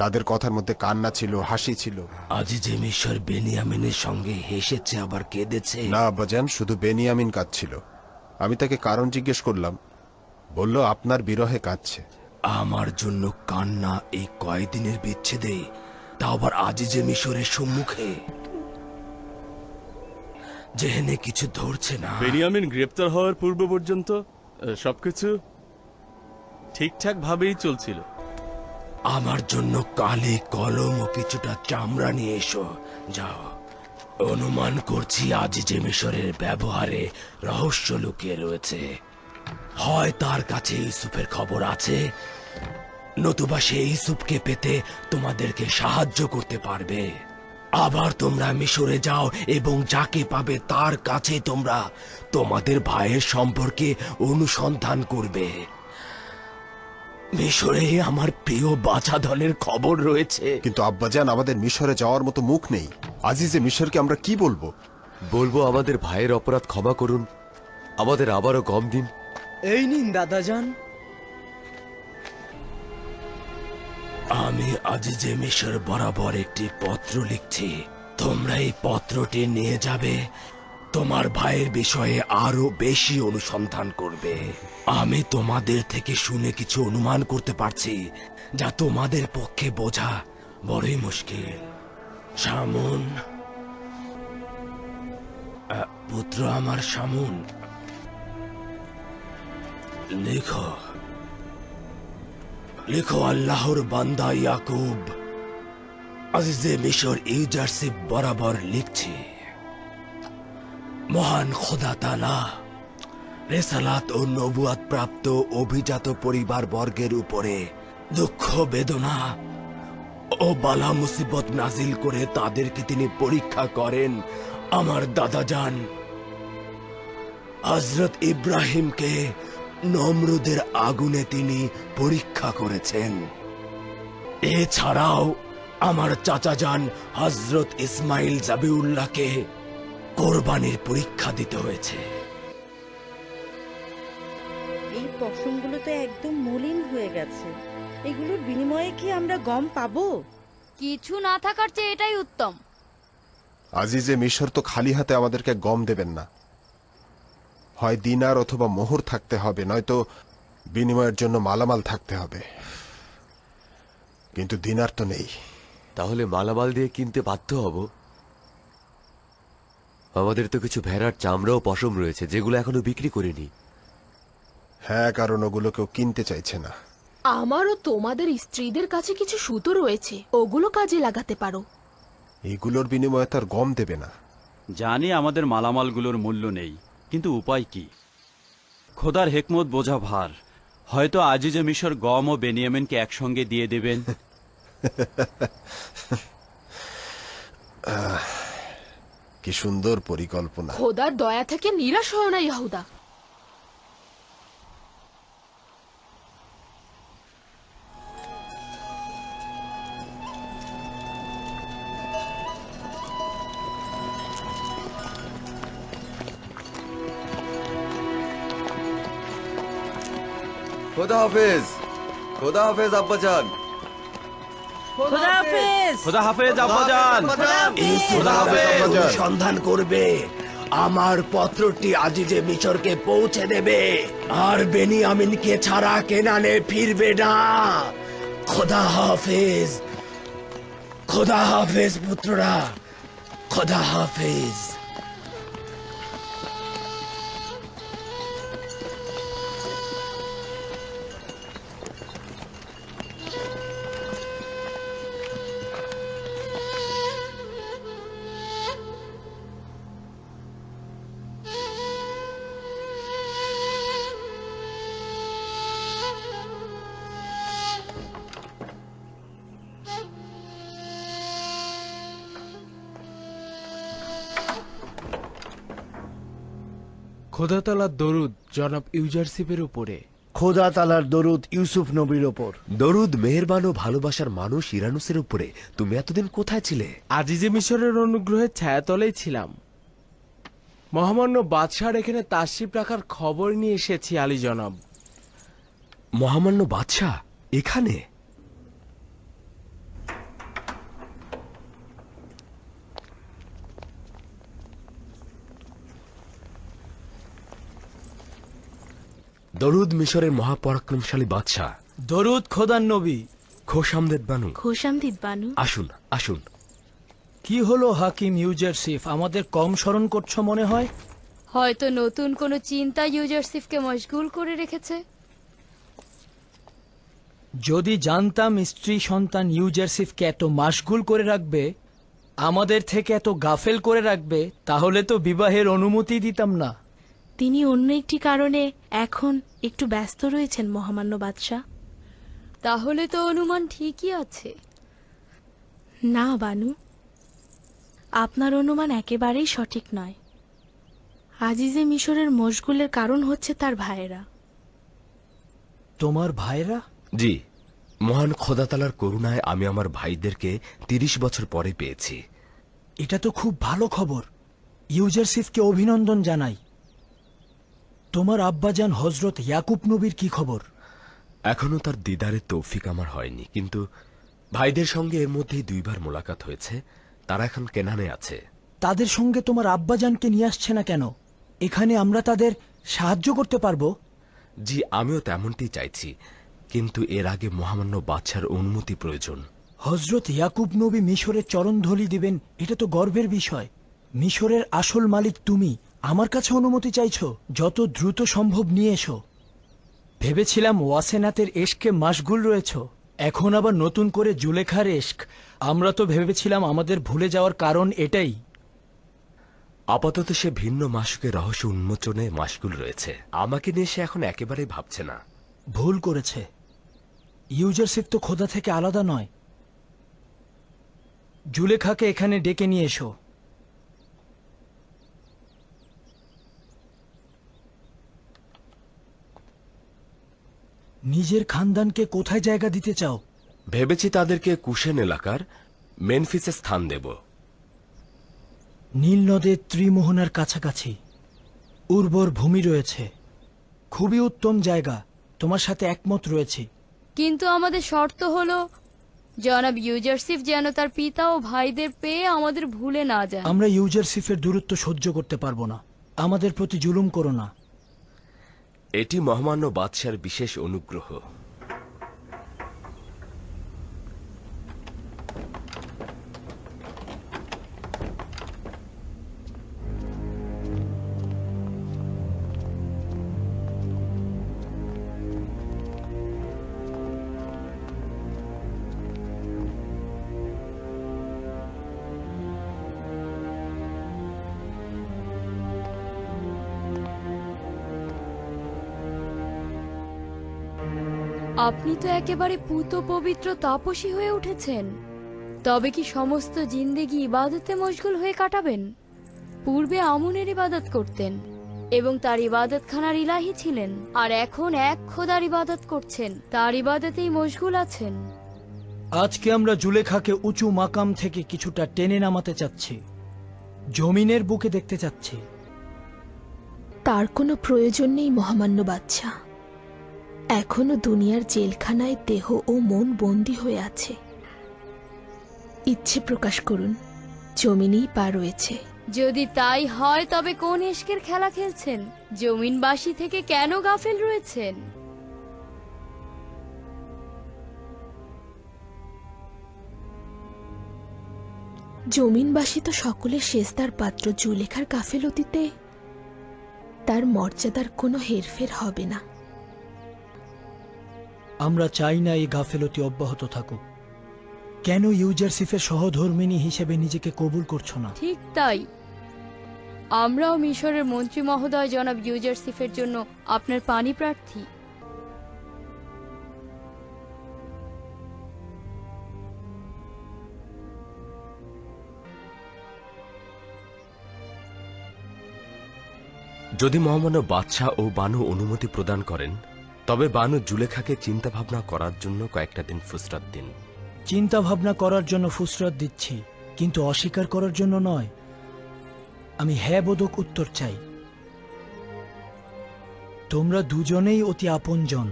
তাদের কথার মধ্যে কান্না ছিল, হাসি ছিল। আজিজে মিশর বেনিয়ামিনের সঙ্গে হেসেছে আবার কেঁদেছে? না আব্বাজান, শুধু বেনিয়ামিন কাঁদছিল। আমি তাকে কারণ জিজ্ঞেস করলাম, বলল আপনার বিরহে কাঁদছে। আমার জন্য কান্না এই কয়েকদিনের বিচ্ছেদে, তা আবার আজিজে মিশরের সম্মুখে, যেখানে কিছু ধরছে না। বেনিয়ামিন গ্রেপ্তার হওয়ার পূর্ব পর্যন্ত সবকিছু ঠিকঠাক ভাবেই চলছিল। আমার জন্য কালি কলম ও কিছুটা চামড়া নিয়ে এসো। যাও। অনুমান করছি আজিজে মিশরের ব্যবহারে রহস্য লুকিয়ে রয়েছে। হয় তার কাছে ইউসুফের খবর আছে, নতুবা সে ইউসুফকে পেতে তোমাদেরকে সাহায্য করতে পারবে। আবার তোমরা মিশরে যাও এবং যাকে পাবে তার কাছে তোমরা তোমাদের ভাইয়ের সম্পর্কে অনুসন্ধান করবে। মিশরে আমার প্রিয় বাছা দলের খবর রয়েছে। কিন্তু আব্বাজান, আমাদের মিশরে যাওয়ার মতো মুখ নেই। আজিজে মিশরকে আমরা কি বলবো? বলবো আমাদের ভাইয়ের অপরাধ ক্ষমা করুন, আমাদের আবারও গম দিন। এই নিন দাদাজান। আমি আজিজে মিশর বরাবর একটি পত্র লিখছি। তোমরা এই পত্রটি নিয়ে যাবে, তোমার ভাইয়ের বিষয়ে আরো বেশি অনুসন্ধান করবে। আমি তোমাদের থেকে শুনে কিছু অনুমান করতে পারছি, যা তোমাদের পক্ষে বোঝা বড়ই মুশকিল। শামুন, পুত্র আমার শামুন, লেখো লেখো আল্লাহর বান্দা ইয়াকুব আজিজে মিশর ইউজারশিপ বরাবর লিখছি। মহান খোদা তাআলা রেসালাত ও নবুয়াত প্রাপ্ত অভিজাত পরিবার বর্গের উপরে দুঃখ বেদনা ও বালা মুসিবত নাজিল করে তাদেরকে তিনি পরীক্ষা করেন। আমার দাদাজান হযরত ইব্রাহিমকে নমরুদের আগুনে তিনি পরীক্ষা করেছেন। এছাড়াও আমার চাচাজান হযরত ইসমাইল জাবিউল্লাহকে কোরবানির পরীক্ষা দিতে হয়েছে। এই পশমগুলো তো একদম মলিন হয়ে গেছে, এগুলোর বিনিময়ে কি আমরা গম পাবো? কিছু না থাকার চেয়ে এটাই উত্তম। আজিজে মিশর তো খালি হাতে আমাদেরকে গম দেবেন না, হয় দিনার অথবা মোহর থাকতে হবে, নয়তো বিনিময়ের জন্য মালামাল থাকতে হবে। কিন্তু দিনার তো নেই। তাহলে মালামাল দিয়ে কিনতে বাধ্য হব। আমাদের তো কিছু ভেড়ার চামড়াও পশম রয়েছে যেগুলো এখনো বিক্রি করিনি। হ্যাঁ, কারণ ওগুলো কেউ কিনতে চাইছে না। আমারও তোমাদের স্ত্রীদের কাছে কিছু সুতো রয়েছে, ওগুলো কাজে লাগাতে পারো। এগুলোর বিনিময়ে তার গম দেবে না। জানি আমাদের মালামালগুলোর মূল্য নেই, কিন্তু উপায় কি? খোদার হেকমত বোঝা ভার। হয়তো আজিজে মিশর গম ও বেনিয়ামিনকে একসঙ্গে দিয়ে দেবেন। কি সুন্দর পরিকল্পনা। খোদার দয়া থেকে নিরাশ হয় না ইয়াহুদা। খোদা হাফেজ, খোদা হাফেজ আব্বাজান। খোদা হাফেজ। খোদা হাফেজ আব্বাজান। সন্ধান করবে, আমার পত্রটি আজিজে মিশরকে পৌঁছে দেবে, আর বেনিয়ামিনকে ছাড়া কেনানে ফিরবে না। খোদা হাফেজ, খোদা হাফেজ পুত্ররা, খোদা হাফেজ। খোদা তাআলার দরুদ জনাব ইউজারশিপের উপরে। খোদা তাআলার দরুদ ইউসুফ নবীর ওপর। দরুদ মেহেরবান ও ভালোবাসার মানুষ ইরানুসের উপরে। তুমি এতদিন কোথায় ছিলে? আজিজে মিশরের অনুগ্রহের ছায়াতলেই ছিলাম। মহামান্য বাদশাহর এখানে তাশরিফ রাখার খবর নিয়ে এসেছি আলী জনাব। মহামান্য বাদশাহ এখানে? দরুদ মিশরের মহাপরাক্রমশালী বাদশাহ। দরুদ খোদার নবী। খোশামদেদ বানু। খোশামদিদ বানু। আসুন আসুন। কি হলো হাকিম ইউজারশিপ, আমাদের কম স্মরণ করছো মনে হয়? হয়তো নতুন কোনো চিন্তা ইউজারশিফকে মশগুল করে রেখেছে। যদি জানতাম স্ত্রী সন্তান ইউজারশিফকে এত মাশগুল করে রাখবে, আমাদের থেকে এত গাফেল করে রাখবে, তাহলে তো বিবাহের অনুমতি দিতাম না। তিনি অন্য একটি কারণে এখন একটু ব্যস্ত রয়েছেন মহামান্য বাদশাহ। তাহলে তো অনুমান ঠিকই আছে। না বানু, আপনার অনুমান একেবারেই সঠিক নয়। আজিজে মিশরের মশগুলের কারণ হচ্ছে তার ভাইয়েরা। তোমার ভাইরা? জি, মহান খোদাতালার করুণায় আমি আমার ভাইদেরকে 30 বছর পরে পেয়েছি। এটা তো খুব ভালো খবর। ইউজারশিফকে অভিনন্দন জানাই। তোমার আব্বাজান হযরত ইয়াকুব নবীর কি খবর? এখনো তার দিদারের তৌফিক আমার হয়নি, কিন্তু ভাইদের সঙ্গে এর মধ্যেই 2 বার মোলাকাত হয়েছে। তারা এখন কেনানে আছে। তাদের সঙ্গে তোমার আব্বাজানকে নিয়ে আসছে না কেন? এখানে আমরা তাদের সাহায্য করতে পারবো। জি, আমিও তেমনটি চাইছি, কিন্তু এর আগে মহামান্য বাদশার অনুমতি প্রয়োজন। হযরত ইয়াকুব নবী মিশরের চরণধলি দিবেন, এটা তো গর্বের বিষয়। মিশরের আসল মালিক তুমি, আমার কাছে অনুমতি চাইছো? যত দ্রুত সম্ভব নিয়ে এসো। ভেবেছিলাম ওয়াসেনাতের এশকে মাশগুল রয়েছ, এখন আবার নতুন করে জুলেখার এশক। আমরা তো ভেবেছিলাম আমাদের ভুলে যাওয়ার কারণ এটাই। আপাতত সে ভিন্ন মাসুকের রহস্য উন্মোচনে মাশগুল রয়েছে। আমাকে নিয়ে সে এখন একেবারেই ভাবছে না। ভুল করেছে। ইউজারশিপ তো খোদা থেকে আলাদা নয়। জুলেখাকে এখানে ডেকে নিয়ে এসো। নিজের খানদানকে কোথায় জায়গা দিতে চাও? ভেবেছি তাদেরকে কুশেন এলাকার মেনফিসে স্থান দেব। নীল নদের ত্রিমোহনার কাছাকাছি উর্বর ভূমি রয়েছে, খুবই উত্তম জায়গা। তোমার সাথে একমত রয়েছে। কিন্তু আমাদের শর্ত হলো জনাব ইউজারশিপ যেন তার পিতা ও ভাইদের পেয়ে আমাদের ভুলে না যায়। আমরা ইউজারশিপের দূরত্ব সহ্য করতে পারবো না। আমাদের প্রতি জুলুম করো না। এটি মহামান্য বাদশার বিশেষ অনুগ্রহ। আপনি তো একেবারে পুত পবিত্র তাপসী হয়ে উঠেছেন। তবে কি সমস্ত জিন্দেগি ইবাদতে মশগুল হয়ে কাটাবেন? পূর্বে আমুনের ইবাদত করতেন এবং তার ইবাদতখানার ইলাহি ছিলেন, আর এখন এক খোদার ইবাদত করছেন, তার ইবাদতেই মশগুল আছেন। আজকে আমরা জুলেখাকে উঁচু মাকাম থেকে কিছুটা টেনে নামাতে চাচ্ছি, জমিনের বুকে দেখতে চাচ্ছি। তার কোনো প্রয়োজন নেই মহামান্য বাদশা। এখনো দুনিয়ার জেলখানায় দেহ ও মন বন্দী হয়ে আছে। ইচ্ছে প্রকাশ করুন, জমিনেই পা রয়েছে। যদি তাই হয় তবে কোন ইশকের খেলা খেলছেন? জমিনবাসী থেকে কেন গাফেল রয়েছেন? জমিনবাসী তো সকলের শেষদার পাত্র। জুলেখার গাফেলতিতে তার মর্যাদার কোনো হেরফের হবে না। আমরা চাই না এই গাফেলতি অব্যাহত থাকুক। কেন ইউজারশিপের সহধর্মিনী হিসেবে নিজেকে কবুল করছো না? ঠিক তাই, আমরাও মিশরের মন্ত্রী মহোদয় জনাব ইউজারশিপের জন্য আপনার পানি প্রার্থী। যদি মহামান্য বাদশাহ ও বানু অনুমতি প্রদান করেন, তবে বানু জুলেখাকে চিন্তা ভাবনা করার জন্য কয়েকটা দিন ফুসরাত দিন। চিন্তা ভাবনা করার জন্য ফুসরাত দিচ্ছি, কিন্তু অস্বীকার করার জন্য নয়। আমি হ্যাঁ বোধক উত্তর চাই। তোমরা দুজনেই অতি আপনজন।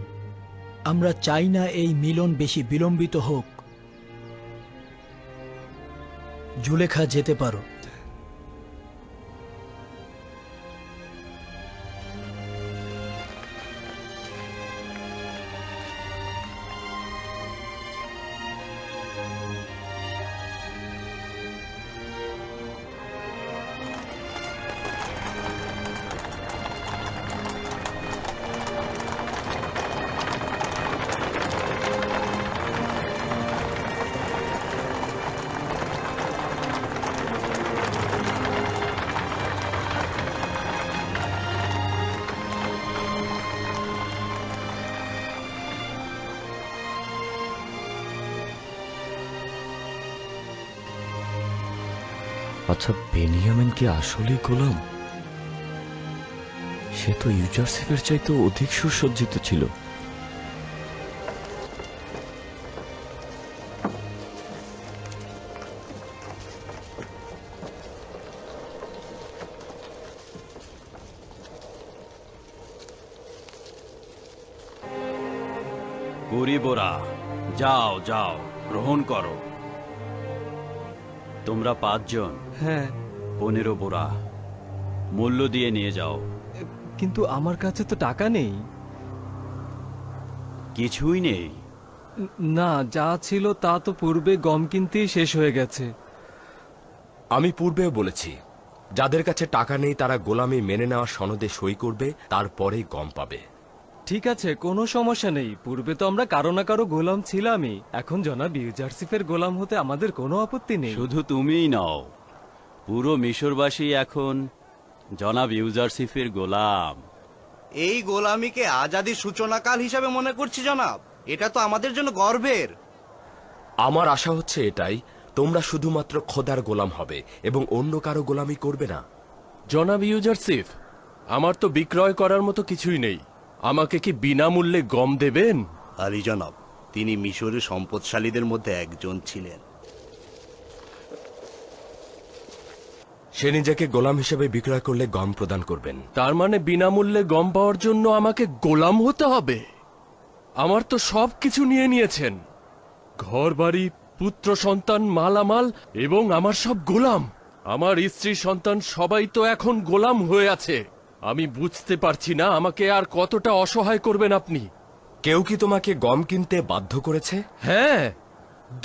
আমরা চাই না এই মিলন বেশি বিলম্বিত হোক। জুলেখা যেতে পারো। আচ্ছা, বেনিয়ামিন কি আসলেই গোলাম? সে তো ইউজারশিপের চাইতে অধিক সুসজ্জিত ছিল। কুড়ি বোরা, যাও যাও, গ্রহণ করো। তোমরা 5 জন। হ্যাঁ। 15 বোরা মূল্য দিয়ে নিয়ে যাও। কিন্তু আমার কাছে তো টাকা নেই। কিছুই নেই? না, যা ছিল তা তো পূর্বে গম কিনতেই শেষ হয়ে গেছে। আমি পূর্বেও বলেছি, যাদের কাছে টাকা নেই তারা গোলামি মেনে নেওয়া সনদে সই করবে, তারপরেই গম পাবে। ঠিক আছে, কোনো সমস্যা নেই। পূর্বে তো আমরা কারো না কারো গোলাম ছিলামই। এখন জনাব ইউজারশিপের গোলাম হতে আমাদের কোনো আপত্তি নেই। শুধু তুমিই নও, পুরো মিশরবাসী এখন জনাব ইউজারশিপের গোলাম। এই গোলামিকে আজাদির সূচনাকাল হিসাবে মনে করছি জনাব। এটা তো আমাদের জন্য গর্বের। আমার আশা হচ্ছে এটাই, তোমরা শুধুমাত্র খোদার গোলাম হবে এবং অন্য কারো গোলামি করবে না। জনাব ইউজারসিফ, আমার তো বিক্রয় করার মতো কিছুই নেই। আমাকে কি বিনামূল্যে গম দেবেন? আলী জনাব, তিনি মিশরের সম্পদশালীদের মধ্যে একজন ছিলেন। সে নিজেকে গোলাম হিসেবে বিক্রয় করলে গম প্রদান করবেন। তার মানে বিনামূল্যে গম পাওয়ার জন্য আমাকে গোলাম হতে হবে? আমার তো সব কিছু নিয়ে নিয়েছেন, ঘর বাড়ি, পুত্র সন্তান, মালামাল এবং আমার সব গোলাম। আমার স্ত্রী সন্তান সবাই তো এখন গোলাম হয়ে আছে। আমি বুঝতে পারছি না আমাকে আর কতটা অসহায় করবেন আপনি। কেউ কি তোমাকে গম কিনতে বাধ্য করেছে? হ্যাঁ,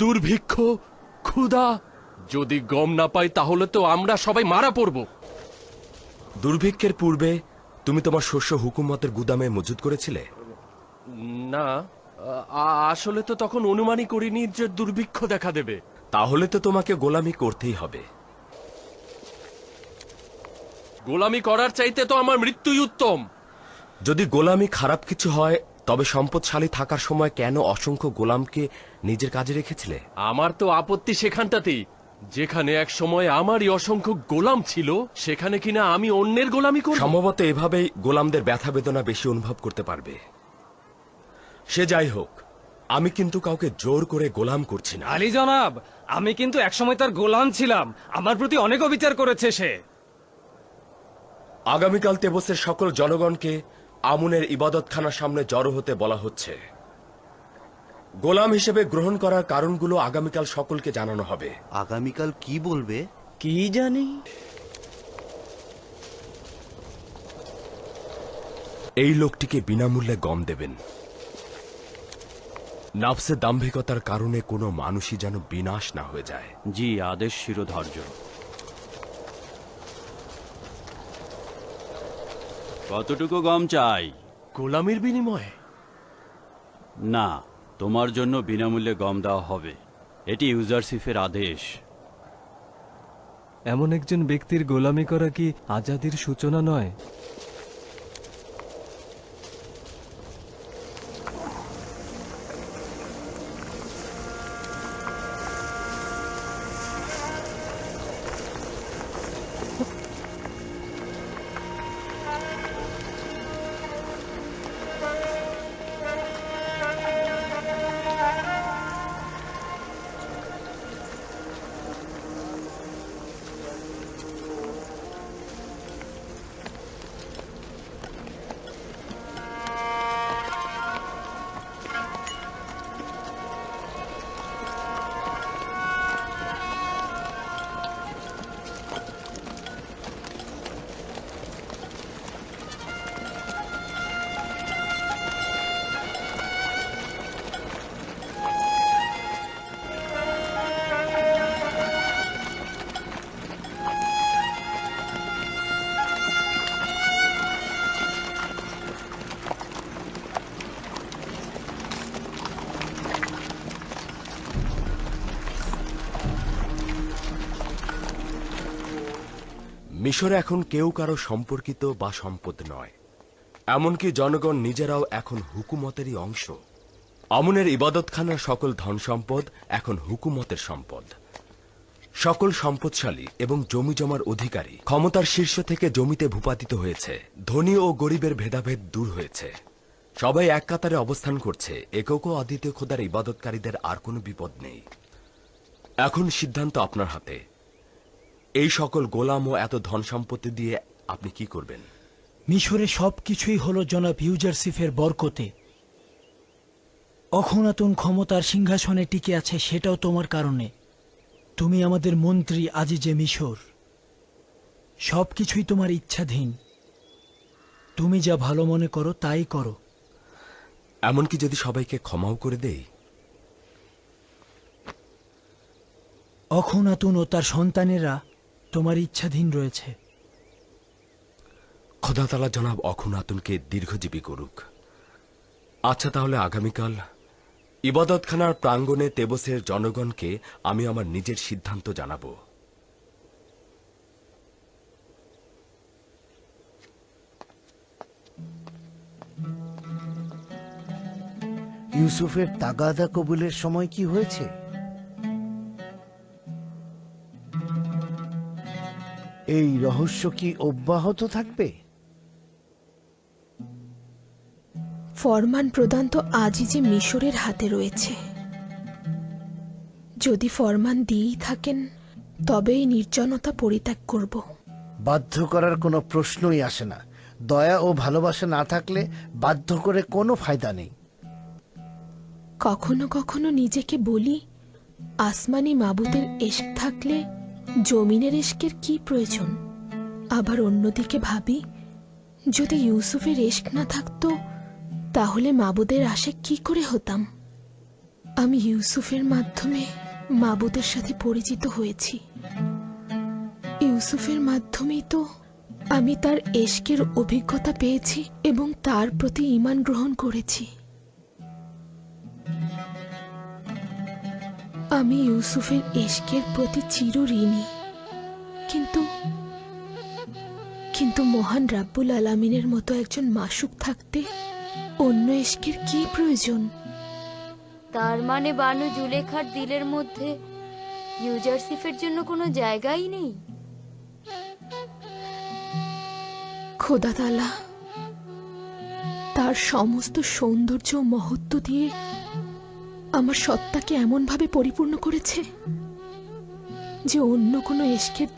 দুর্ভিক্ষ, ক্ষুধা। যদি গম না পাই তাহলে তো আমরা সবাই মারা পড়ব। দুর্ভিক্ষের পূর্বে তুমি তোমার শস্য হুকুমতের গুদামে মজুত করেছিলে? না, আসলে তো তখন অনুমানই করিনি যে দুর্ভিক্ষ দেখা দেবে। তাহলে তো তোমাকে গোলামি করতেই হবে। গোলামি করার চাইতে তো আমার মৃত্যুই উত্তম। যদি গোলামি খারাপ কিছু হয়, তবে সম্পদশালী থাকার সময় কেন অসংখ্য গোলামকে নিজের কাজে রেখেছিলে? আমার তো আপত্তি সেখানটাতেই, যেখানে এক সময় আমারই অসংখ্য গোলাম ছিল, সেখানে কিনা আমি অন্যের গোলামি করব। সম্ভবত এভাবেই গোলামদের ব্যথা বেদনা বেশি অনুভব করতে পারবে। সে যাই হোক, আমি কিন্তু কাউকে জোর করে গোলাম করছি না। আলী জনাব, আমি কিন্তু একসময় তার গোলাম ছিলাম। আমার প্রতি অনেক অবিচার করেছে সে। আগামীকাল তেবসের সকল জনগণকে আমুনের ইবাদতখানার সামনে জড়ো হতে বলা হচ্ছে। গোলাম হিসেবে গ্রহণ করার কারণগুলো আগামীকাল সকলকে জানানো হবে। আগামীকাল কি বলবে কি জানি। এই লোকটিকে বিনামূল্যে গম দেবেন। নাফসে দাম্ভিকতার কারণে কোনো মানুষই যেন বিনাশ না হয়ে যায়। জি, আদেশ শিরোধার্য। কতটুকু গম চাই? গোলামির বিনিময়ে? না, তোমার জন্য বিনামূল্যে গম দেওয়া হবে। এটি ইউজারসিফের আদেশ। এমন একজন ব্যক্তির গোলামি করা কি আজাদির সূচনা নয়? মিশরে এখন কেউ কারো সম্পর্কিত বা সম্পদ নয়। এমনকি জনগণ নিজেরাও এখন হুকুমতেরই অংশ। আমুনের ইবাদতখানার সকল ধন সম্পদ এখন হুকুমতের সম্পদ। সকল সম্পদশালী এবং জমি জমার অধিকারী ক্ষমতার শীর্ষ থেকে জমিতে ভূপাতিত হয়েছে। ধনী ও গরিবের ভেদাভেদ দূর হয়েছে। সবাই এক কাতারে অবস্থান করছে। একক ও অদ্বিতীয় খোদার ইবাদতকারীদের আর কোনো বিপদ নেই। এখন সিদ্ধান্ত আপনার হাতে। এই সকল গোলাম ও এত ধন সম্পত্তি দিয়ে আপনি কি করবেন? মিশরে সবকিছুই হলো জনাব ইউজারসিফের বরকতে। অখনাতুন ক্ষমতার সিংহাসনে টিকে আছে, সেটাও তোমার কারণে। তুমি আমাদের মন্ত্রী আজিজে মিশর। সবকিছুই তোমার ইচ্ছাধীন। তুমি যা ভালো মনে করো তাই করো। এমনকি যদি সবাইকে ক্ষমাও করে দেই? অখনাতুন ও তার সন্তানেরা তোমার ইচ্ছাধীন রয়েছে। খোদা তাআলা জনাব অখনাতুনকে দীর্ঘজীবী করুক। আচ্ছা, তাহলে আগামীকাল ইবাদতখানার প্রাঙ্গণে তেবসের জনগণকে আমি আমার নিজের সিদ্ধান্ত জানাবো। ইউসুফের তাগাদা কবুলের সময় কি হয়েছে? এই রহস্য কি অব্যাহত থাকবে? ফরমান প্রদান তো আজই যে মিশরের হাতে রয়েছে। যদি ফরমান দিয়েই থাকেন তবে এই নির্জনতা পরিত্যাগ করব। বাধ্য করার কোনো প্রশ্নই আসে না। দয়া ও ভালোবাসা না থাকলে বাধ্য করে কোনো ফায়দা নেই। কখনো কখনো নিজেকে বলি, আসমানি মাবুদের এশক থাকলে জমিনের এশকের কি প্রয়োজন। আবার অন্যদিকে ভাবি, যদি ইউসুফের এশক না থাকতো তাহলে মাবুদের আশে কি করে হতাম। আমি ইউসুফের মাধ্যমে মাবুদের সাথে পরিচিত হয়েছি। ইউসুফের মাধ্যমেই তো আমি তার এশকের অভিজ্ঞতা পেয়েছি এবং তার প্রতি ঈমান গ্রহণ করেছি। আমি ইউসুফের এশকের প্রতি চির ঋণী। কিন্তু মহান রাব্বুল আলামিনের মতো একজন মাসুক থাকতে অন্য এশকের কি প্রয়োজন? তার মানে বানু জুলেখার দিলের মধ্যে ইউজারসিফের জন্য কোনো জায়গাই নেই। খোদা তাআলা তার সমস্ত সৌন্দর্য ও মহত্ব দিয়ে আমার সত্তাকে এমন ভাবে পরিপূর্ণ করেছে যে অন্য কোনো এশকের